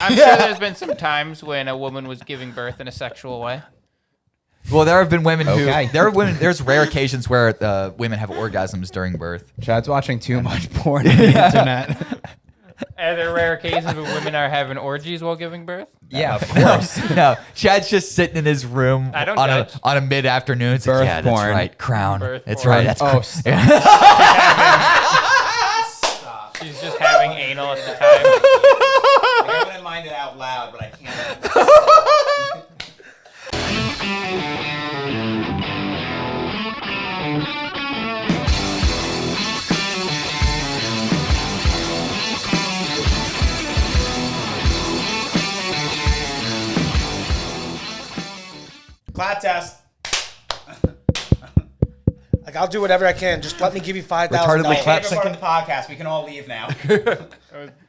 I'm sure there's been some times when a woman was giving birth in a sexual way. Well, there have been women there's rare occasions where women have orgasms during birth. Chad's watching too much porn on the internet. Are there rare occasions when women are having orgies while giving birth? Yeah, of course. No, Chad's just sitting in his room I don't on judge. a mid-afternoon. It's Birth like, yeah, that's porn. right. Crown. Birth It's porn. right. That's Stop. She's just having anal at the time. I wouldn't mind it out loud, but I can't. Clap test. Like, I'll do whatever I can. Just let me give you $5,000. Retardedly clap Favorite part of the podcast. We can all leave now.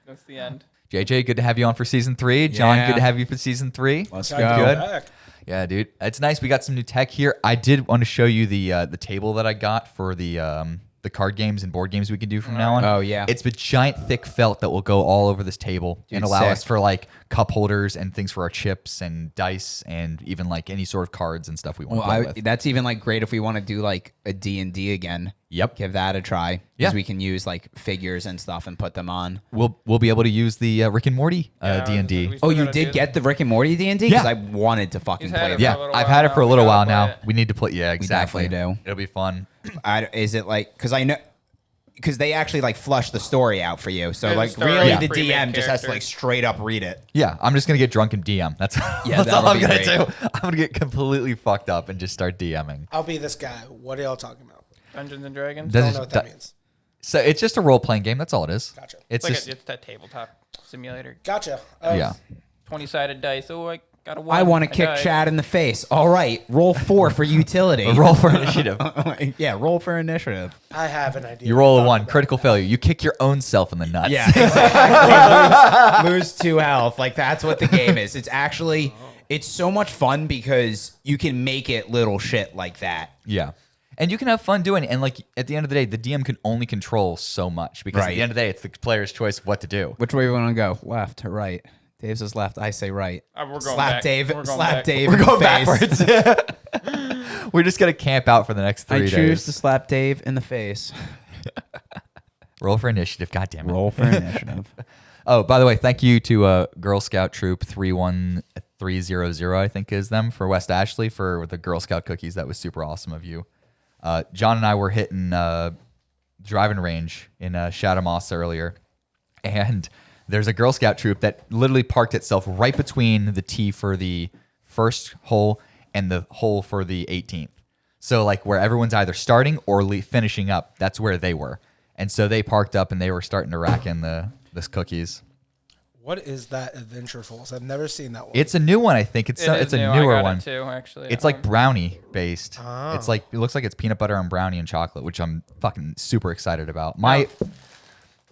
That's the end. JJ, good to have you on for season 3. John, Yeah. good to have you for season 3. Let's Time go. to Good. go back. Yeah, dude, it's nice. We got some new tech here. I did want to show you the table that I got for the card games and board games we can do from now on. Oh, yeah. It's a giant thick felt that will go all over this table and allow sick. us for like cup holders and things for our chips and dice and even like any sort of cards and stuff we want to play with. That's even like great if we want to do like a D&D again. Yep. Give that a try. Yeah. Because we can use like figures and stuff and put them on. We'll be able to use the Rick and Morty D&D. We still Oh, you gotta did do get the Rick and Morty D&D? Because Yeah. I wanted to fucking He's had play it it. for a Yeah, little I've while had it now. for a We little gotta while play now. it. We need to play. Yeah, exactly. definitely do. It'll be fun. Is it like, because I know, because they actually like flush the story out for you. So There's a like story, really yeah. the pre-made DM just has to like characters. straight up read it. Yeah, I'm just gonna get drunk and DM. That's, Yeah, that's that all would I'm be gonna great. do. I'm gonna get completely fucked up and just start DMing. I'll be this guy. What are y'all talking about? Dungeons and Dragons. Does I it- don't know what that means. So it's just a role playing game. That's all it is. Gotcha. It's It's like just it's that tabletop simulator. Gotcha. yeah. 20-sided dice. Oh, I got a one. I want to kick died. Chad in the face. All right, roll 4 for utility. A roll for initiative. Yeah, roll for initiative. I have an idea. You roll a Talk 1, about critical that. failure. You kick your own self in the nuts. Yeah, exactly. lose 2 health. Like that's what the game is. It's actually it's so much fun because you can make it little shit like that. Yeah. And you can have fun doing it. And like at the end of the day, the DM can only control so much because at Right. the end of the day, it's the player's choice of what to do. Which way we want to go? Left or right? Dave says left. I say right. We're going Slap back. Dave. We're going Slap back. Dave. We're in the going face. backwards. We're just going to camp out for the next 3 I days. choose to slap Dave in the face. Roll for initiative. God damn it. Roll for initiative. Oh, by the way, thank you to Girl Scout Troop 31300, I think is them, for West Ashley for the Girl Scout cookies. That was super awesome of you. John and I were hitting driving range in Shadow Moss earlier, and there's a Girl Scout troop that literally parked itself right between the tee for the first hole and the hole for the 18th. So like where everyone's either starting or finishing up, that's where they were. And so they parked up and they were starting to rack in this cookies. What is that Adventure Falls? I've never seen that one. It's a new one, I think. It's It it's is a new. newer I got one. It too, actually. It's like brownie based. Oh. It's like it looks like it's peanut butter and brownie and chocolate, which I'm fucking super excited about.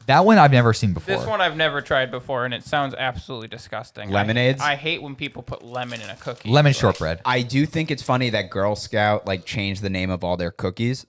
That one I've never seen before. This one I've never tried before, and it sounds absolutely disgusting. Lemonades? I hate when people put lemon in a cookie. Lemon Like, shortbread. I do think it's funny that Girl Scout like changed the name of all their cookies.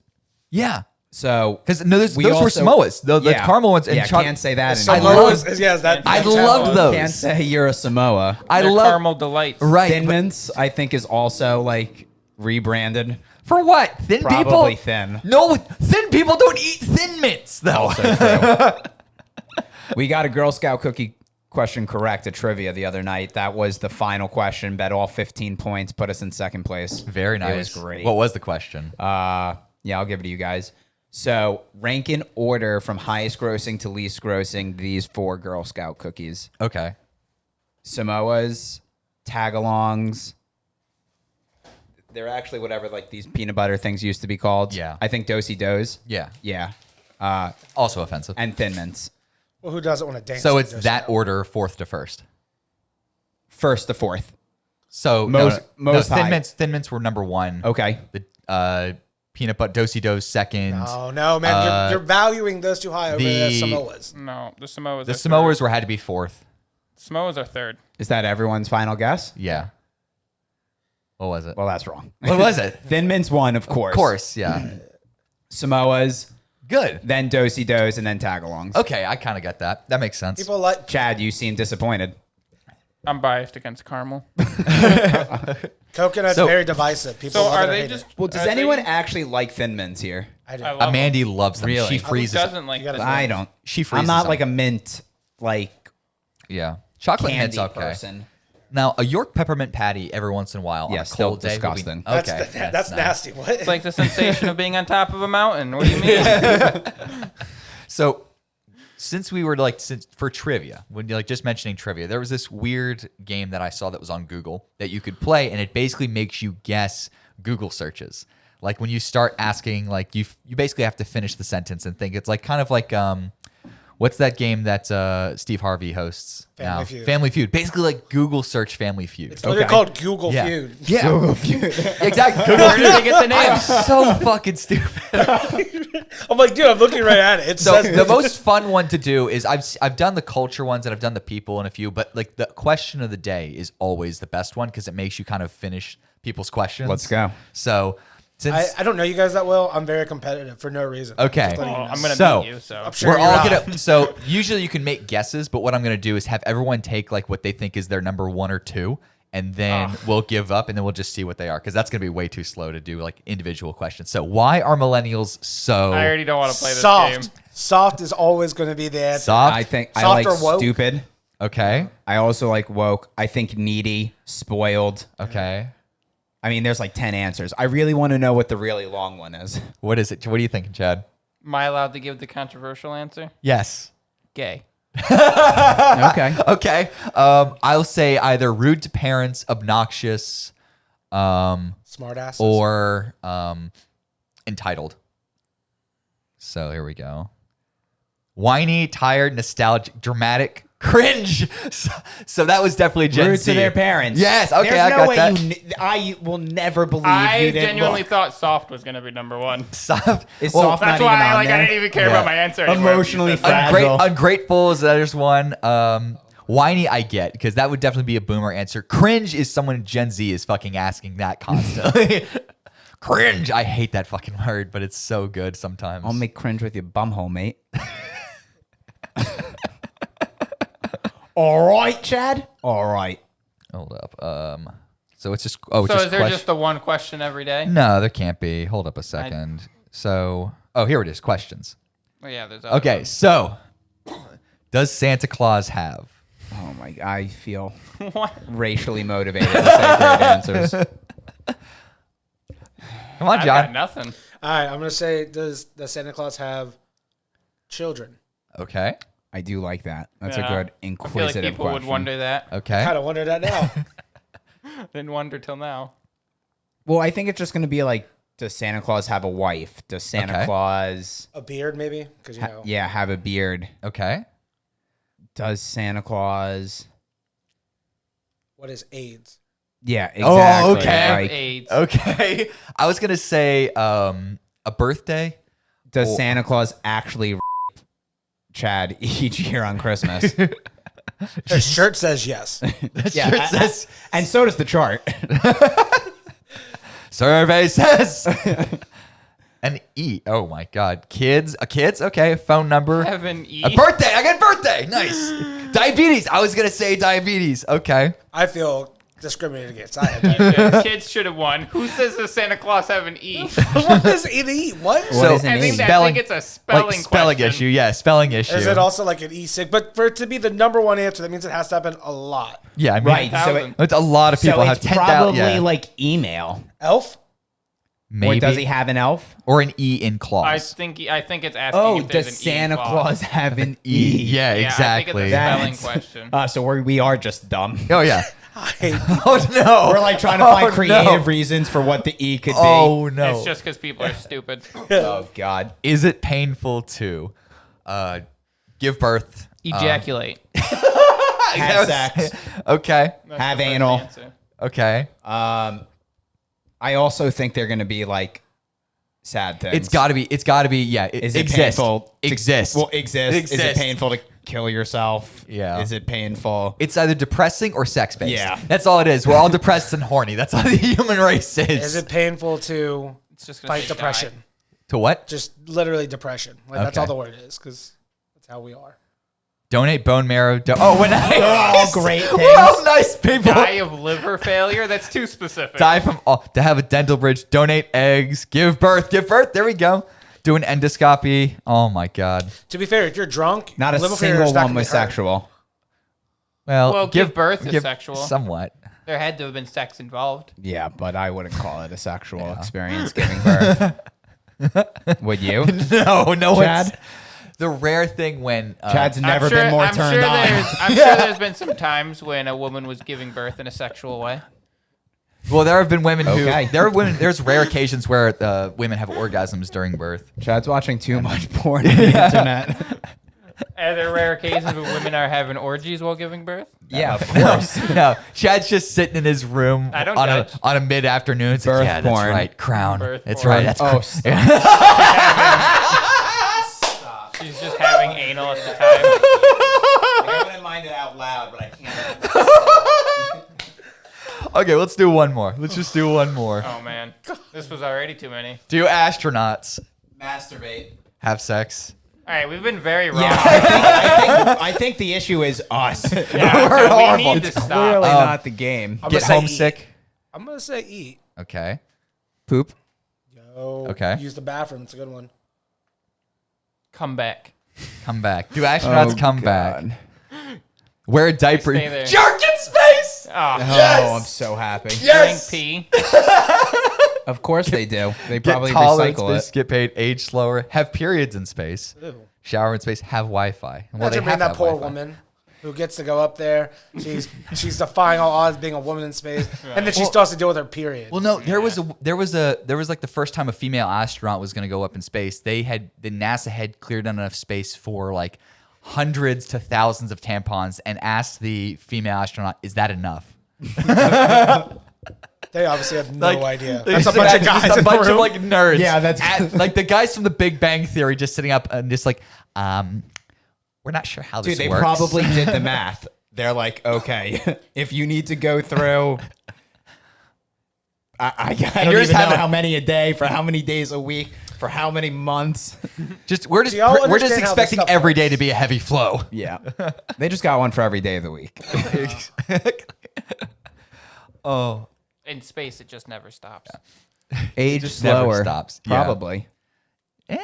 Yeah. So Because no, those we were also- Samoas. The Yeah. caramel ones. And yeah, choc- can't say that. Samoa anymore. is that. I that's love how- those. Can't say you're a Samoa. I They're love caramel delights. right. Thin but Mints, I think, is also like rebranded. for what? Thin Probably people? thin. No, thin people don't eat Thin Mints though. Also true. We got a Girl Scout cookie question correct at trivia the other night. That was the final question. Bet all 15 points. Put us in second place. Very nice. It was great. What was the question? Yeah, I'll give it to you guys. So rank in order from highest grossing to least grossing these 4 Girl Scout cookies. Okay. Samoas, tagalongs. They're actually whatever like these peanut butter things used to be called. Yeah. I think Do-si-dos. Yeah. Yeah. Also offensive. And Thin Mints. Well, who doesn't want to dance? So like it's this that now? order, fourth to first. First to fourth. So Most Thin high. Mints. Thin Mints were number 1. Okay. The peanut butter Do-si-dos second. Oh no, man! You're valuing those too high over the the- Samoas. No, the Samoas. The are Samoas had to be fourth. Third. Samoas are third. Is that everyone's final guess? Yeah. What was it? Well, that's wrong. What was it? Thin Mints won, of course. Of course, yeah. Samoas, Good. then Do-si-dos, and then tagalongs. Okay, I kind of got that. That makes sense. People like Chad, you seem disappointed. I'm biased against caramel. Coconut's So- very divisive. People So love are it or they hate just? it. Well, does are they anyone just- actually like Thin Mints here? I do. I love Mandy loves them. Really? She Who Who freezes. doesn't like You gotta this? say- I don't. She freezes. I'm not them. like a mint like yeah. Chocolate mint's candy okay. person. Now a York peppermint patty every once in a while Yeah, on a still cold day. would be- disgusting. That's, Okay, that's nice. nasty. What? It's like the sensation of being on top of a mountain. What do you mean? So, since we were for trivia, when you're like just mentioning trivia, there was this weird game that I saw that was on Google that you could play, and it basically makes you guess Google searches. Like when you start asking, like you basically have to finish the sentence and think. It's like kind of like what's that game that Steve Harvey hosts? Family now? Feud. Family Feud. Basically like Google search Family Feud. It's literally called Google Yeah. Feud. Yeah, Google Feud. exactly. Google Where did they get the name? I'm so fucking stupid. I'm like, dude, I'm looking right at it. It So says the most fun one to do is I've done the culture ones and I've done the people and a few, but like the question of the day is always the best one because it makes you kind of finish people's questions. Let's go. So since I don't know you guys that well. I'm very competitive for no reason. Okay. Just letting you Oh, know. I'm gonna So- beat you. So I'm sure we're you're all not. gonna so usually you can make guesses, but what I'm gonna do is have everyone take like what they think is their number one or two, and then we'll give up and then we'll just see what they are because that's gonna be way too slow to do like individual questions. So why are millennials so I already don't want to play this Soft. game. Soft is always going to be the answer. soft? I think I Soft like or woke? stupid. Okay. I also like woke. I think needy, spoiled. Okay. I mean, there's like 10 answers. I really want to know what the really long one is. What is it? What are you thinking, Chad? Am I allowed to give the controversial answer? Yes. Gay. Okay. Okay. I'll say either rude to parents, obnoxious, Smart asses. or entitled. So here we go. Whiny, tired, nostalgic, dramatic, cringe. So that was definitely Gen Rude Z. to their parents. Yes. Okay, There's I no got way that. I will never believe I you didn't genuinely look. thought soft was gonna be number one. Soft. Is Well, soft That's not why even on I there? didn't even care about my answer anymore. Emotionally You said that. fragile. Ungrateful is there's one. Whiny I get because that would definitely be a boomer answer. Cringe is someone Gen Z is fucking asking that constantly. Cringe. I hate that fucking word, but it's so good sometimes. I'll make cringe with your bumhole, mate. All right, Chad. All right. Hold up. So it's just So just is there question- just the one question every day? No, there can't be. Hold up a second. So here it is. Questions. Oh, yeah, there's other Okay, ones. so does Santa Claus have? Oh my! I feel What? racially motivated to say great answers. Come on, I've got John. nothing. All right, I'm going to say, does Santa Claus have children? Okay. I do like that. That's Yeah. a good I feel like inquisitive people question. would wonder that. Okay. Kind of wonder that now. Didn't wonder till now. Well, I think it's just going to be like, does Santa Claus have a wife? Does Santa Okay. Claus, A beard, maybe? Because, have a beard? Okay. Does Santa Claus? what is AIDS? Yeah, exactly. okay. Like, AIDS. Okay. I was gonna say a birthday. does Well- Santa Claus actually rape Chad each year on Christmas? His shirt says yes. Yeah, Sure says- and so does the chart. Survey says. An E. Oh my God. Kids. Kids. Okay. Phone number. Heaven E. A birthday. I got birthday. Nice. Diabetes. I was gonna say diabetes. Okay. I feel discriminated against. I had that. Kids should have won. Who says does Santa Claus have an E? What is E? What? What is an I E? think, Spelling- it's a spelling like spelling question. issue. Yeah, spelling issue. Is it also like an E-sig? But for it to be the number one answer, that means it has to happen a lot. Yeah, I mean, Right. So, Thousand. it's a lot of people so have it's 10,000. probably Yeah, like email. Elf? maybe. Or does he have an elf? Or an E in clause? I think it's asking Oh, if there's does an Santa E clause. Claus have an E. E? Yeah, Yeah, exactly. I think it's a spelling That's- question. So we are just dumb. Oh yeah. I hate Oh no. We're like trying to find Oh, creative no. reasons for what the E could Oh no. It's just because people are stupid. be. Oh God. Is it painful to give birth? Ejaculate. Have sex. Okay. That's have the first anal. answer. Okay. I also think they're going to be like sad things. It's got to be. It's got to be. Yeah. Is it exists. painful? Exists. Well, exist. Is it Exists. painful to kill yourself? Yeah. Is it painful? It's either depressing or sex based. Yeah. That's all it is. We're all depressed and horny. That's all the human race is. Is it painful to It's just gonna fight say depression? die. To what? Just literally depression. Like that's Okay. all the word is, because that's how we are. Donate bone marrow. We're nice. They're all great things. We're all nice people. Die of liver failure? That's too specific. Die from to have a dental bridge. Donate eggs. Give birth. Give birth. There we go. Do an endoscopy. Oh my God. To be fair, if you're drunk, Not a liver failure single is not one gonna was be hurt. sexual. Well, give birth is sexual. Somewhat. There had to have been sex involved. Yeah, but I wouldn't call it a sexual experience giving birth. Would you? No, Chad? it's the rare thing when Chad's never been more turned on. I'm sure there's been some times when a woman was giving birth in a sexual way. well, there have been women Okay. there's rare occasions where women have orgasms during birth. Chad's watching too much porn on the internet. Are there rare occasions when women are having orgies while giving birth? Yeah, of course. No, Chad's just sitting in his room I don't on judge. a mid-afternoon. It's Birth like, yeah, that's porn. right. Crown. Birth It's porn. right. That's Oh, She's just having anal at the time. I wouldn't mind it out loud, but I can't. Okay, let's do one more. Let's just do one more. Oh man, this was already too many. Do astronauts Masturbate. have sex? All right, we've been very wrong. I think the issue is us. Yeah, We're we horrible. need to It's stop. clearly not the game. I'm Get gonna say homesick? Eat. I'm gonna say eat. Okay. Poop. Yo, Okay. Use the bathroom. It's a good one. Come back. Come back. Do astronauts come back? Wear a diaper. Stay there. Jerk in space! Oh, Oh, I'm so happy. Yes! drink pee. Of course they do. They Get probably taller in recycle space, it. get paid, age slower, have periods in space, Ew. shower in space, have Wi-Fi. Well, Imagine they being have that to poor have Wi-Fi. woman who gets to go up there. She's defying all odds being a woman in space, and then she still has to deal with her period. Well, no, there was like the first time a female astronaut was going to go up in space. The NASA had cleared enough space for like hundreds to thousands of tampons, and asked the female astronaut, "Is that enough?" They obviously have no idea. They That's a just bunch of imagine guys just a in bunch the of room. like nerds. Yeah, that's- like the guys from The Big Bang Theory, just sitting up and just like, we're not sure how Dude, this they works. probably did the math. They're like, okay, if you need to go through, I don't yours even know haven't- how many a day, for how many days a week, for how many months. we're just Do y'all we're just understand how this expecting stuff every day works? to be a heavy flow. Yeah. They just got one for every day of the week. Oh, In space, it just never stops. Age just never slower. stops. Yeah. Probably. yeah.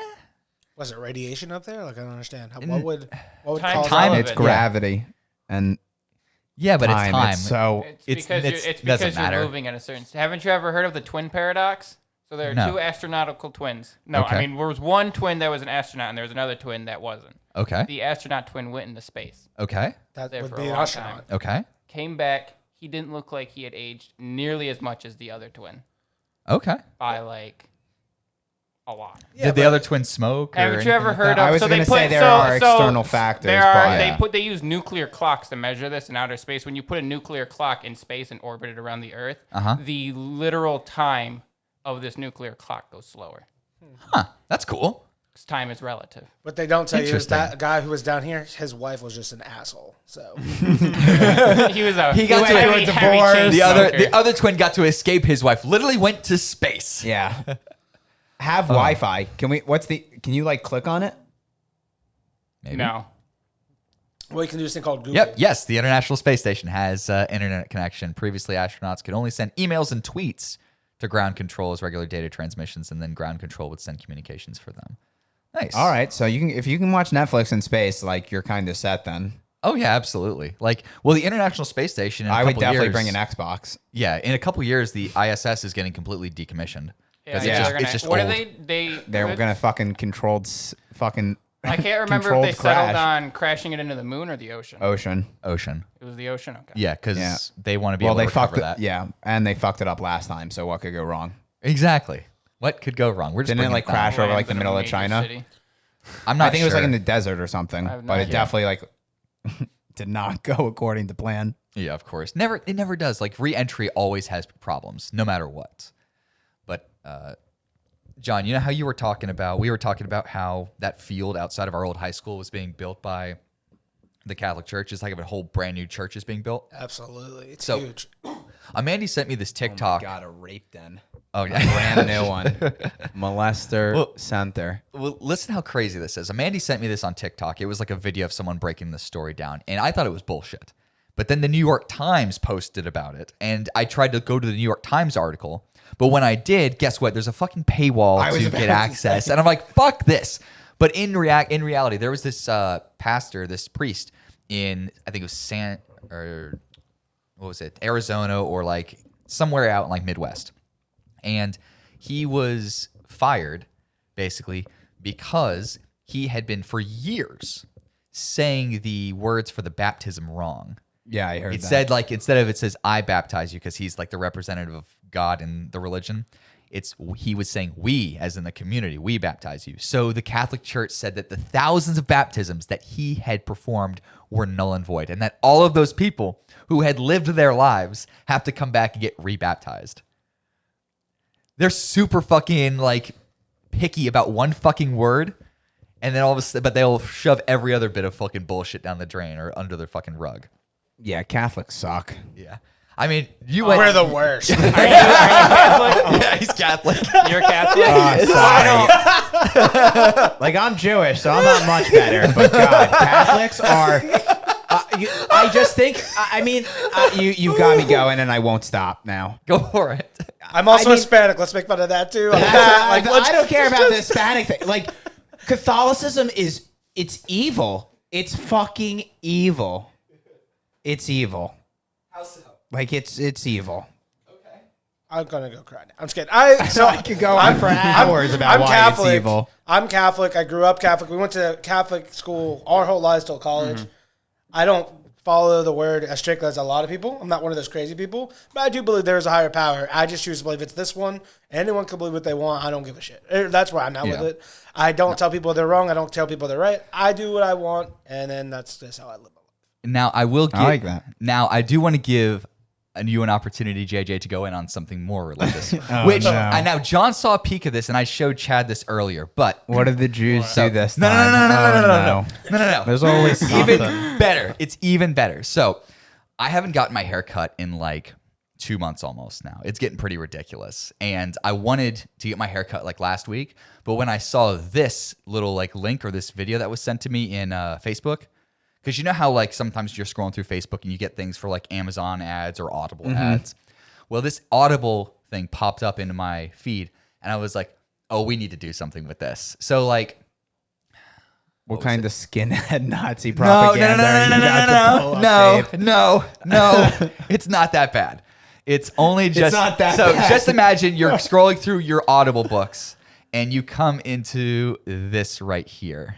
Was it radiation up there? Like I don't understand. What would Time- cause time- that? It's Yeah. gravity. And Yeah, but time. it's time. So It's It's- because it doesn't you're matter. moving at a certain. Haven't you ever heard of the twin paradox? So there are No. two astronautical twins. No, Okay. I mean there was one twin that was an astronaut, and there was another twin that wasn't. Okay. The astronaut twin went into space, Okay. That there would for be a an long astronaut. time. Okay. Came back. He didn't look like he had aged nearly as much as the other twin Okay. by like a lot. Yeah, Did the but- other twin smoke? or Haven't you anything ever like heard that? of? I was so gonna they say put, there so, are so external factors, There are. but- They use nuclear clocks to measure this in outer space. When you put a nuclear clock in space and orbit it around the Earth, Uh-huh. the literal time of this nuclear clock goes slower. Huh. That's cool. Because time is relative. What they don't tell you is Interesting. that guy who was down here, his wife was just an asshole. So He was a He got went to through a heavy divorce. chain The smoker. other twin got to escape his wife. Literally went to space. yeah. Have Wi-Fi. Can you like click on it? Maybe. No. well, you can do this thing called Google. Yep. Yes, the International Space Station has internet connection. Previously, astronauts could only send emails and tweets to ground control as regular data transmissions, and then ground control would send communications for them. Nice. All right. So if you can watch Netflix in space, like you're kind of set then. Oh yeah, absolutely. Like, well, the International Space Station. In a I would couple definitely years, bring an Xbox. Yeah, in a couple years, the ISS is getting completely decommissioned. Yeah, Because Yeah. they're gonna, it's just what old. are they? They're gonna fucking controlled fucking I can't remember if controlled they settled crash. on crashing it into the moon or the ocean. ocean. Ocean. It was the ocean. Okay. Yeah, because Yeah. they want to be Well, able they to fucked recover it. that. Yeah, and they fucked it up last time. So what could go wrong? Exactly. What could go wrong? We're just Didn't it bringing like down. crash over like Lands the in a middle of major China? city. I'm not I think it was sure. like in the desert or something, I have no but it idea. definitely like did not go according to plan. Yeah, of course. It never does. Like re-entry always has problems, no matter what. But John, you know how we were talking about how that field outside of our old high school was being built by the Catholic Church. It's like a whole brand new church is being built. Absolutely. It's So- huge. Amanda sent me this TikTok. Oh my God, a rape den. Oh, yeah. Brand new one. Molester Center. Well, listen how crazy this is. Amanda sent me this on TikTok. It was like a video of someone breaking the story down, and I thought it was bullshit. But then the New York Times posted about it, and I tried to go to the New York Times article. But when I did, guess what? There's a fucking paywall to get access. And I'm like, fuck this. But in reality, there was this pastor, this priest in, I think it was Arizona or like somewhere out in like Midwest. And he was fired basically because he had been for years saying the words for the baptism wrong. Yeah, I heard It that. said like, instead of it says I baptize you because he's like the representative of God in the religion, he was saying we, as in the community, we baptize you. So the Catholic Church said that the thousands of baptisms that he had performed were null and void, and that all of those people who had lived their lives have to come back and get rebaptized. They're super fucking like picky about one fucking word, and then all of a sudden, but they'll shove every other bit of fucking bullshit down the drain or under their fucking rug. Yeah, Catholics suck. Yeah. I mean, you went. We're the worst. Are you Catholic? Yeah, he's Catholic. You're Catholic? Sorry. Like, I'm Jewish, so I'm not much better. But God, Catholics are. I just think. You've got me going, and I won't stop now. Go for it. I'm also Hispanic. Let's make fun of that too. I don't care about the Hispanic thing. Like, Catholicism it's evil. It's fucking evil. It's evil. How so? Like, it's evil. I'm gonna go cry now. I'm just kidding. I could go on for hours about why Catholic. it's evil. I'm Catholic. I grew up Catholic. We went to Catholic school our whole lives till college. I don't follow the word as strictly as a lot of people. I'm not one of those crazy people, but I do believe there is a higher power. I just choose to believe it's this one. Anyone can believe what they want. I don't give a shit. That's where I'm at with it. I don't tell people they're wrong. I don't tell people they're right. I do what I want, and then that's just how I live my life. Now I will give. I like that. Now I do want to give you an opportunity, JJ, to go in on something more religious. Now John saw a peek of this, and I showed Chad this earlier. But What did the Jews do this no. time? No. There's always something. Even better. It's even better. So I haven't gotten my hair cut in like 2 months almost now. It's getting pretty ridiculous. And I wanted to get my hair cut like last week. But when I saw this little like link or this video that was sent to me in Facebook, because you know how like sometimes you're scrolling through Facebook and you get things for like Amazon ads or Audible ads. Well, this Audible thing popped up into my feed, and I was like, "Oh, we need to do something with this." So like, What kind of skinhead Nazi propaganda? No. It's not that bad. It's only just not that so. bad. Just imagine you're scrolling through your Audible books, and you come into this right here.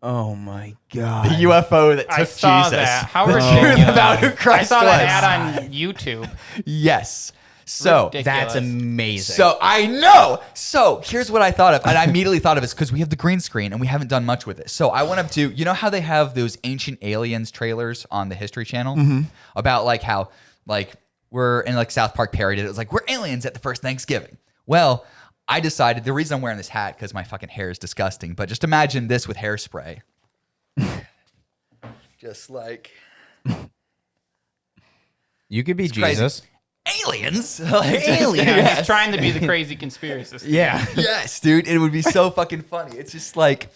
Oh my God. The UFO that took I saw Jesus. that. How the ridiculous. truth about who I Christ saw was. that ad on YouTube. Yes. So Ridiculous. That's amazing. So I know. So here's what I thought of, and I immediately thought of this because we have the green screen and we haven't done much with it. So I went up to, you know how they have those Ancient Aliens trailers on the History Channel about like how like we're in like South Park parodied it. It was like we're aliens at the first Thanksgiving. Well, I decided the reason I'm wearing this hat because my fucking hair is disgusting. But just imagine this with hairspray. Just like you could be crazy. Jesus. Aliens? Like, Aliens. Yeah, he's trying to be the crazy conspiracist. Yeah. Yes, dude. It would be so fucking funny. It's just like,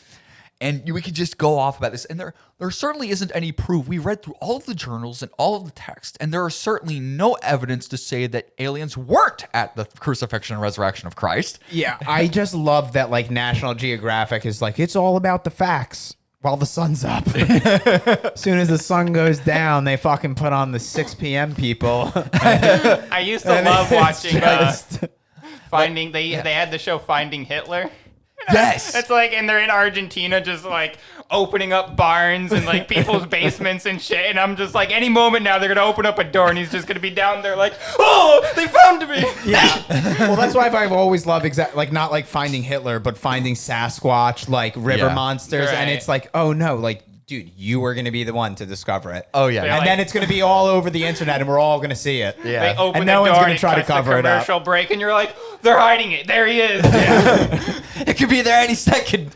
and we could just go off about this. And there certainly isn't any proof. We read through all of the journals and all of the text, and there is certainly no evidence to say that aliens weren't at the crucifixion and resurrection of Christ. Yeah. I just love that like National Geographic is like, it's all about the facts while the sun's up. As soon as the sun goes down, they fucking put on the 6 p.m. people. I used to love watching just- Finding. They had the show Finding Hitler. Yes. It's like, and they're in Argentina, just like opening up barns and like people's basements and shit. And I'm just like, any moment now, they're gonna open up a door and he's just gonna be down there like, oh, they found me. Yeah. Well, that's why I've always loved like not like Finding Hitler, but Finding Sasquatch, like river Yeah. monsters, and Right. it's like, oh no, like. Dude, you were going to be the one to discover it. Oh, yeah. Yeah. And then it's going to to be all over the internet, and we're all going to see it. They Yeah. open And the no one's door gonna and try to cuts the cover it up. commercial break, and you're like, they're hiding it. There he is. It could be there any second.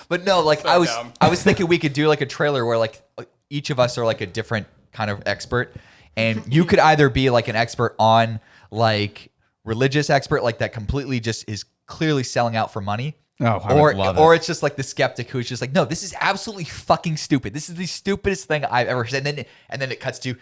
But no, like So I dumb. was thinking we could do like a trailer where like each of us are like a different kind of expert, and you could either be like an expert on like religious expert like that completely just is clearly selling out for money. Oh, I would love it. Or it's just like the skeptic who's just like, no, this is absolutely fucking stupid. This is the stupidest thing I've ever said. And then it cuts to,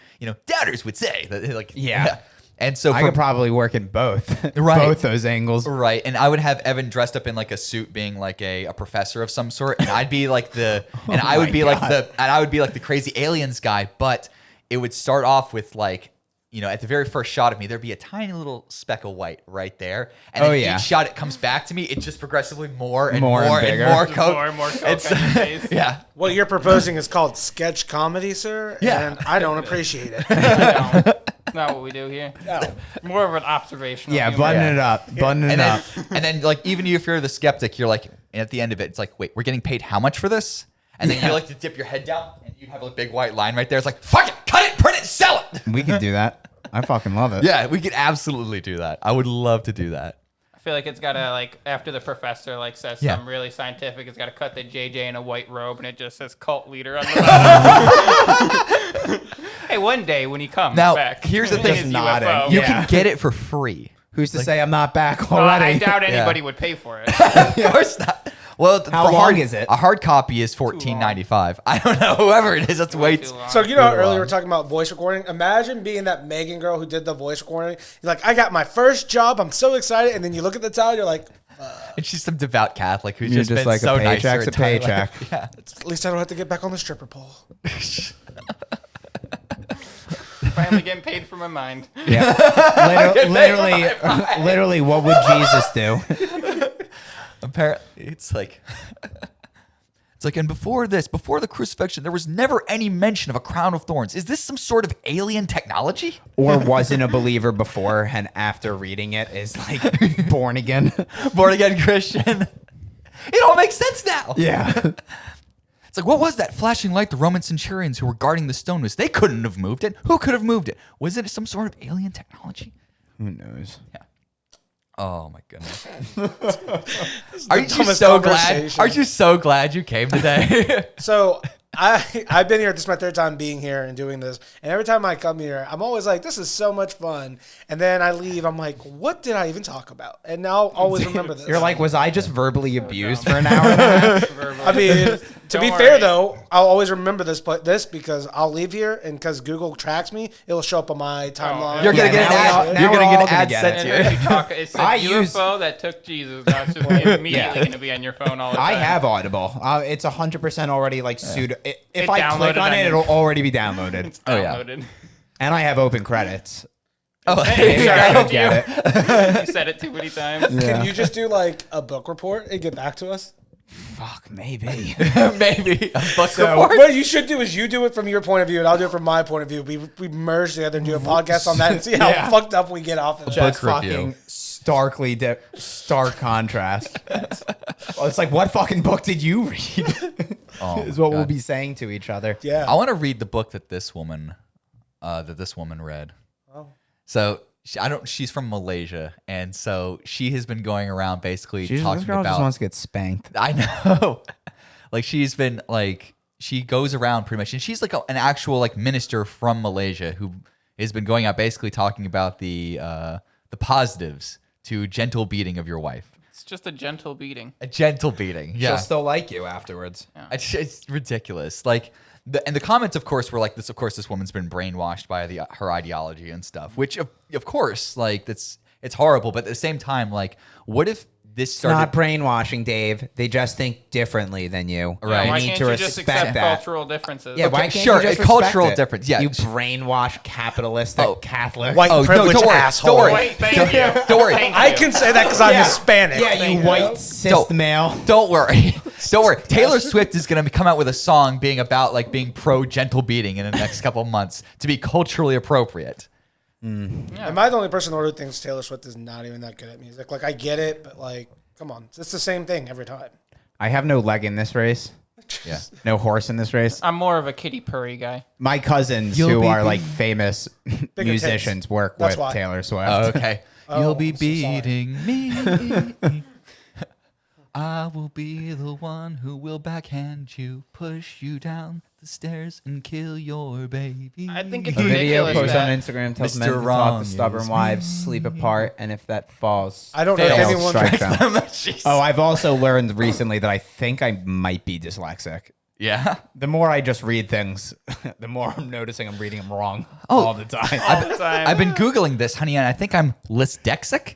doubters would say like, Yeah. And so I could probably work in both, Right. both those angles. right, and I would have Evan dressed up in like a suit, being like a professor of some sort, and I'd be like I would be like the crazy aliens guy. But it would start off with like, at the very first shot of me, there'd be a tiny little speck of white right there, and then each shot it comes back to me, it just progressively more and more and bigger. more Just coke. more and more coke on your face. Yeah, What you're proposing is called sketch comedy, sir. Yeah. And I don't appreciate it. No, not what we do here. No. More of an observational. Yeah, humor. button it up. Button it and up. then like even if you're the skeptic, you're like, and at the end of it, it's like, wait, we're getting paid how much for this? And then you like to dip your head down, and you have a big white line right there. It's like, fuck it, cut it, print it, sell it. We could do that. I fucking love it. Yeah, we could absolutely do that. I would love to do that. I feel like it's gotta like after the professor like says something really scientific, it's gotta cut the JJ in a white robe and it just says cult leader on the bottom. Hey, one day when he comes Now, back, here's the in thing. his nodding. UFO. You Yeah. can get it for free. Who's to say I'm not back Well, already? I doubt anybody would pay for it. Of course not. Well, How for long is it? A hard copy is $14.95. I don't know. Whoever it is, that's way Too long. So how earlier we were talking about voice recording? Imagine being that Megan girl who did the voice recording. You're like, I got my first job. I'm so excited. And then you look at the title, you're like, And she's some devout Catholic who's You're just just been like, so a nice. her paycheck's a entire paycheck. life. Yeah. at least I don't have to get back on the stripper pole. Finally getting paid for my mind. Yeah. Literally, what would Jesus do? Apparently, it's like, and before the crucifixion, there was never any mention of a crown of thorns. Is this some sort of alien technology? Or wasn't a believer before and after reading it is like born again? Born again Christian. It all makes sense now. Yeah. It's like, what was that flashing light the Roman centurions who were guarding the stone was? They couldn't have moved it. Who could have moved it? Was it some sort of alien technology? Who knows? Yeah. Oh my goodness. Are you dumbest so glad? conversation. Aren't you so glad you came today? So I've been here. This is my third time being here and doing this. And every time I come here, I'm always like, this is so much fun. And then I leave. I'm like, what did I even talk about? And now I'll always remember this. You're like, was I just verbally abused for an hour and a half? I mean, to be Don't fair worry. though, I'll always remember this because I'll leave here and because Google tracks me, it'll show up on my timeline. You're gonna Yeah, get an now ad. we're all- You're now gonna we're get all an ad gonna sent get to And you. if you talk, it said I UFO that took Jesus. That's just immediately going to be on your phone all the time. I have Audible. It's 100% already like pseudo. If It I click downloaded on on it, your- it'll already be downloaded. It's Oh, yeah. downloaded. And I have open credits. Oh, Hey, I I don't told get you. it. You said it too many times. Can you just do like a book report and get back to us? Fuck, maybe. maybe a book So- report. What you should do is you do it from your point of view and I'll do it from my point of view. We merge together and do a podcast on that and see how Yeah. fucked up we get off of it. That's Book review. fucking stark contrast. Well, it's like, what fucking book did you read? Oh, Is what God. we'll be saying to each other. Yeah. I want to read the book that this woman read. Oh. So she's from Malaysia, and so she has been going around basically This talking girl about. just wants to get spanked. I know, like she's been like she goes around pretty much, and she's like an actual like minister from Malaysia who has been going out basically talking about the positives to gentle beating of your wife. It's just a gentle beating. A gentle beating, yeah. She'll still like you afterwards. It's ridiculous. Like, the comments, of course, were like this. Of course, this woman's been brainwashed by her ideology and stuff. Which, of course, like it's horrible. But at the same time, like, what if this started? Not brainwashing, Dave. They just think differently than you. Right. Why You need can't to you just respect accept that. cultural differences? Yeah, why Okay, can't sure, you just a cultural respect it? difference, yeah. You brainwashed capitalistic Catholic. White privilege don't worry. asshole. Don't worry. Wait, thank you. Don't worry. Thank I you. can say that because I'm Yeah. Hispanic. Yeah, you Thank white you. cis Don't- male. Don't worry. Don't worry. Taylor Swift is going to come out with a song being about like being pro gentle beating in the next couple months to be culturally appropriate. Am I the only person in the world who thinks Taylor Swift is not even that good at music? Like, I get it, but like, come on. It's the same thing every time. I have no leg in this race. Yeah. No horse in this race. I'm more of a Kitty Purry guy. My cousins, You'll who be are like famous musicians, work That's with why. Taylor Swift. Oh, okay. Oh, You'll be I'm so sorry. beating me. I will be the one who will backhand you, push you down the stairs, and kill your baby. I think it's A video ridiculous posted on that Instagram tells Mr. men to talk Wrong to stubborn is wives, sleep apart, and if that falls, I don't know if fails, anyone strike them. Jeez. Oh, I've also learned recently that I think I might be dyslexic. Yeah. The more I just read things, the more I'm noticing I'm reading them wrong Oh. all the time. all the time. I've been Googling this, honey, and I think I'm dyslexic.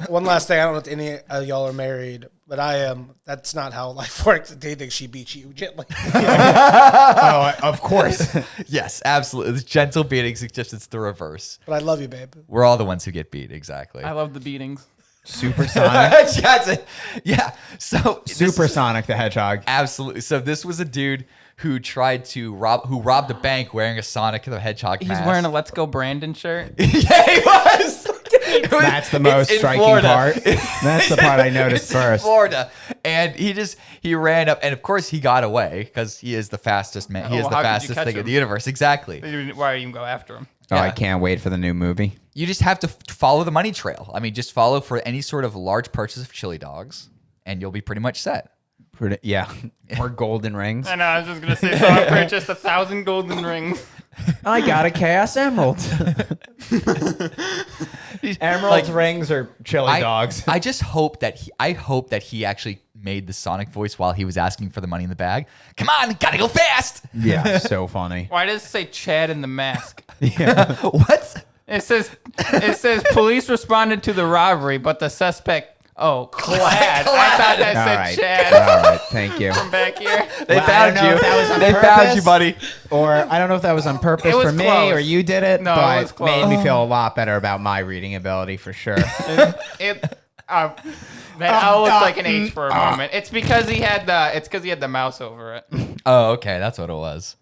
One last thing. I don't know if any of y'all are married, but I am. That's not how life works. They think she beats you gently. Oh, of course. Yes, absolutely. It's gentle beatings, it's just it's the reverse. But I love you, babe. We're all the ones who get beat, exactly. I love the beatings. Supersonic. That's it. Yeah. So Supersonic the Hedgehog. absolutely. So this was a dude who tried to robbed a bank wearing a Sonic the Hedgehog He's mask. wearing a Let's Go Brandon shirt. Yeah, he was. That's the most It's in striking Florida. part. That's the part I noticed It's in first. Florida, and he ran up, and of course he got away because he is the fastest man. He Oh, is the how could you fastest catch thing in him? the universe. Exactly. Why even go after him? Oh, I Yeah. can't wait for the new movie. You just have to follow the money trail. I mean, just follow for any sort of large purchase of chili dogs, and you'll be pretty much set. Yeah. Or golden rings. I know. I was just gonna say, so I purchased 1,000 golden rings. I got a Chaos Emerald. Emeralds, rings, or chili dogs. I just hope that he actually made the Sonic voice while he was asking for the money in the bag. Come on, gotta go fast. Yeah, so funny. Why does it say Chad in the mask? What? It says police responded to the robbery, but the suspect. Oh, Clad. I thought that All said right. Chad All right. Thank you. from back here. They Well, I found don't know you. if that was on They purpose. found you, buddy. Or I don't know if that was on purpose It was for me close. or you did it, No, it but was close. made me feel a lot better about my reading ability for sure. That owl looked like an H for a moment. It's because he had the mouse over it. Oh, okay, that's what it was.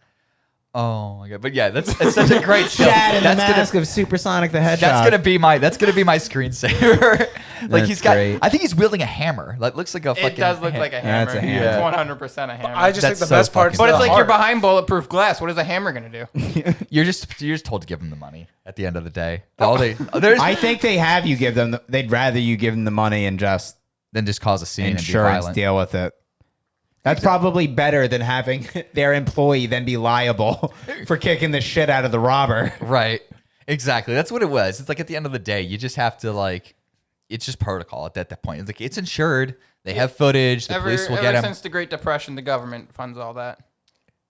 Oh my god! But yeah, it's such a great skill. Chad in the That's mask of Supersonic the Hedgehog. That's gonna be my screensaver. Like That's he's got. great. I think he's wielding a hammer. That looks like a fucking. It does look like a hammer. That's a hammer. It's 100% a hammer. I just That's think the so best part's fucking but it's the like you're heart. behind bulletproof glass. What is a hammer gonna do? You're just told to give him the money at the end of the day. There's I think they have you give them. They'd rather you give them the money and just then just cause a scene and be insurance violent. deal with it. That's probably better than having their employee then be liable for kicking the shit out of the robber. Right. Exactly. That's what it was. It's like at the end of the day, you just have to like. It's just protocol at that point. It's like it's insured. They have footage. The police will get Ever him. since the Great Depression, the government funds all that.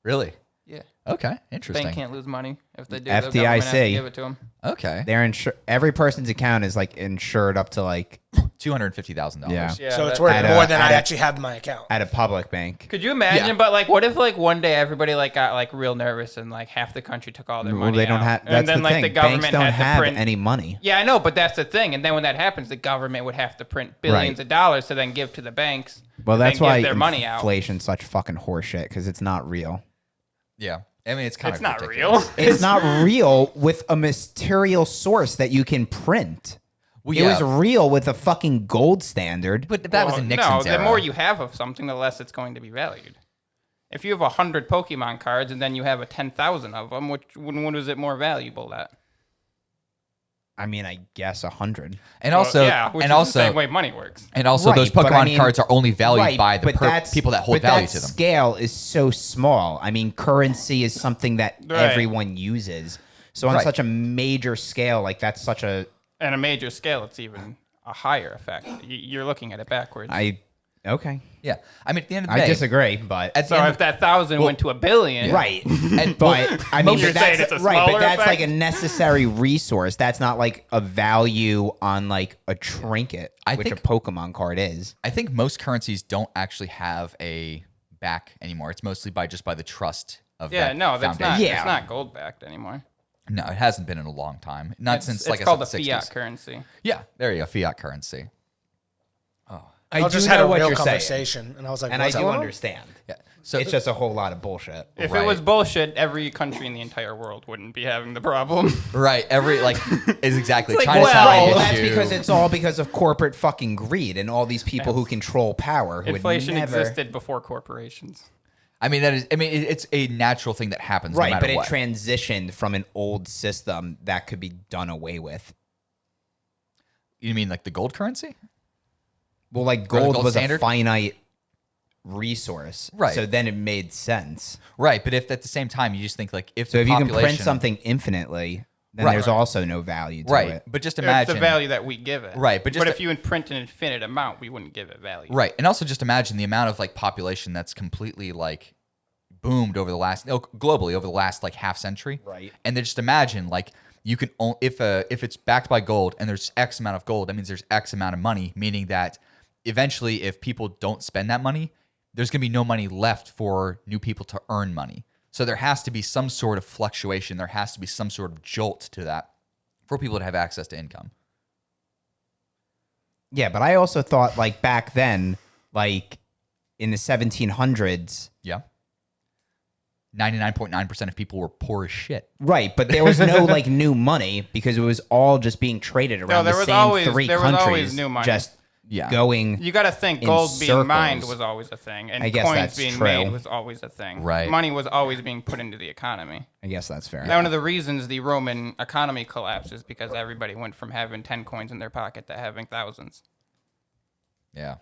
Really? Yeah. Okay. Interesting. Bank can't lose money. If they do, the government has to FDIC. give it to them. Okay. They're insured. Every person's account is like insured up to like $250,000. Yeah. Yeah, So it's that- worth At more a- than at I a- actually have in my account. at a public bank. Could you imagine? Yeah. But like, what if like one day everybody like got like real nervous and like half the country took all their Well, money they don't out, have. and That's then the like thing. the government Banks don't had to have print any money. Yeah, I know, but that's the thing. And then when that happens, the government would have to print billions Right. of dollars to then give to the banks. Well, and then that's why give their money out. inflation's such fucking horseshit because it's not real. Yeah. I mean, it's kind It's of not ridiculous. real. It's not real with a material source that you can print. Well, It yeah. was real with a fucking gold standard. But that was Well, in Nixon's no, era. the more you have of something, the less it's going to be valued. If you have 100 Pokemon cards and then you have 10,000 of them, when is it more valuable at? I mean, I guess 100. and also, yeah, which and is also, the same way money works. and also, Right, those but Pokemon I mean- cards are only valued Right, by the but that's- people that hold but value that to them. scale is so small. I mean, currency is something that Right. everyone uses. So on Right. such a major scale, like that's such a And a major scale, it's even a higher effect. You're looking at it backwards. okay. Yeah. I mean, at the end of the day, I disagree, but at the so end if that 1,000 went to a billion, right. and But I mean, You're saying it's a right, but smaller that's effect? like a necessary resource. That's not like a value on like a trinket, I which think- a Pokemon card is. I think most currencies don't actually have a back anymore. It's mostly by the trust of Yeah, that no, that's foundation. not. Yeah. It's not gold backed anymore. No, it hasn't been in a long time. Not It's, since it's like called I a said, fiat 60s. currency. Yeah, there you go, fiat currency. I just had a real conversation, and I was like, and I what's do going on? understand. Yeah. So It's just a whole lot of bullshit. If Right. it was bullshit, every country in the entire world wouldn't be having the problem. right, every like is exactly It's like, China's well, not an Well, that's issue. because it's all because of corporate fucking greed and all these people who control power. Who Inflation would never, existed before corporations. I mean it's a natural thing that happens right? no matter But it what. transitioned from an old system that could be done away with. You mean like the gold currency? Well, like the gold gold was standard? a finite resource, Right. So then it made sense. Right, but if at the same time you just think like if So the if you can population, print something infinitely, then Right. there's also no value to right, it. but just It's imagine the value that we give it. Right, but just if you print an infinite amount, we wouldn't give it value. right, and also just imagine the amount of like population that's completely like boomed over the last globally over the last like half century, Right. And then just imagine like you can if it's backed by gold and there's X amount of gold, that means there's X amount of money, meaning that eventually if people don't spend that money, there's going to be no money left for new people to earn money. So there has to be some sort of fluctuation. There has to be some sort of jolt to that for people to have access to income. Yeah, but I also thought like back then, like in the 1700s, Yeah. 99.9% of people were poor as shit. right? But there was no like new money because it was all just being traded around there the was same always- three there was countries. always new money. Just Yeah. going. You got to think in gold being mined circles. was always a thing, and I guess coins that's being true. made was always a thing. Right. Money was always being put into the economy. I guess that's fair. One of the reasons the Roman economy collapsed is because everybody went from having 10 coins in their pocket to having thousands. Yeah.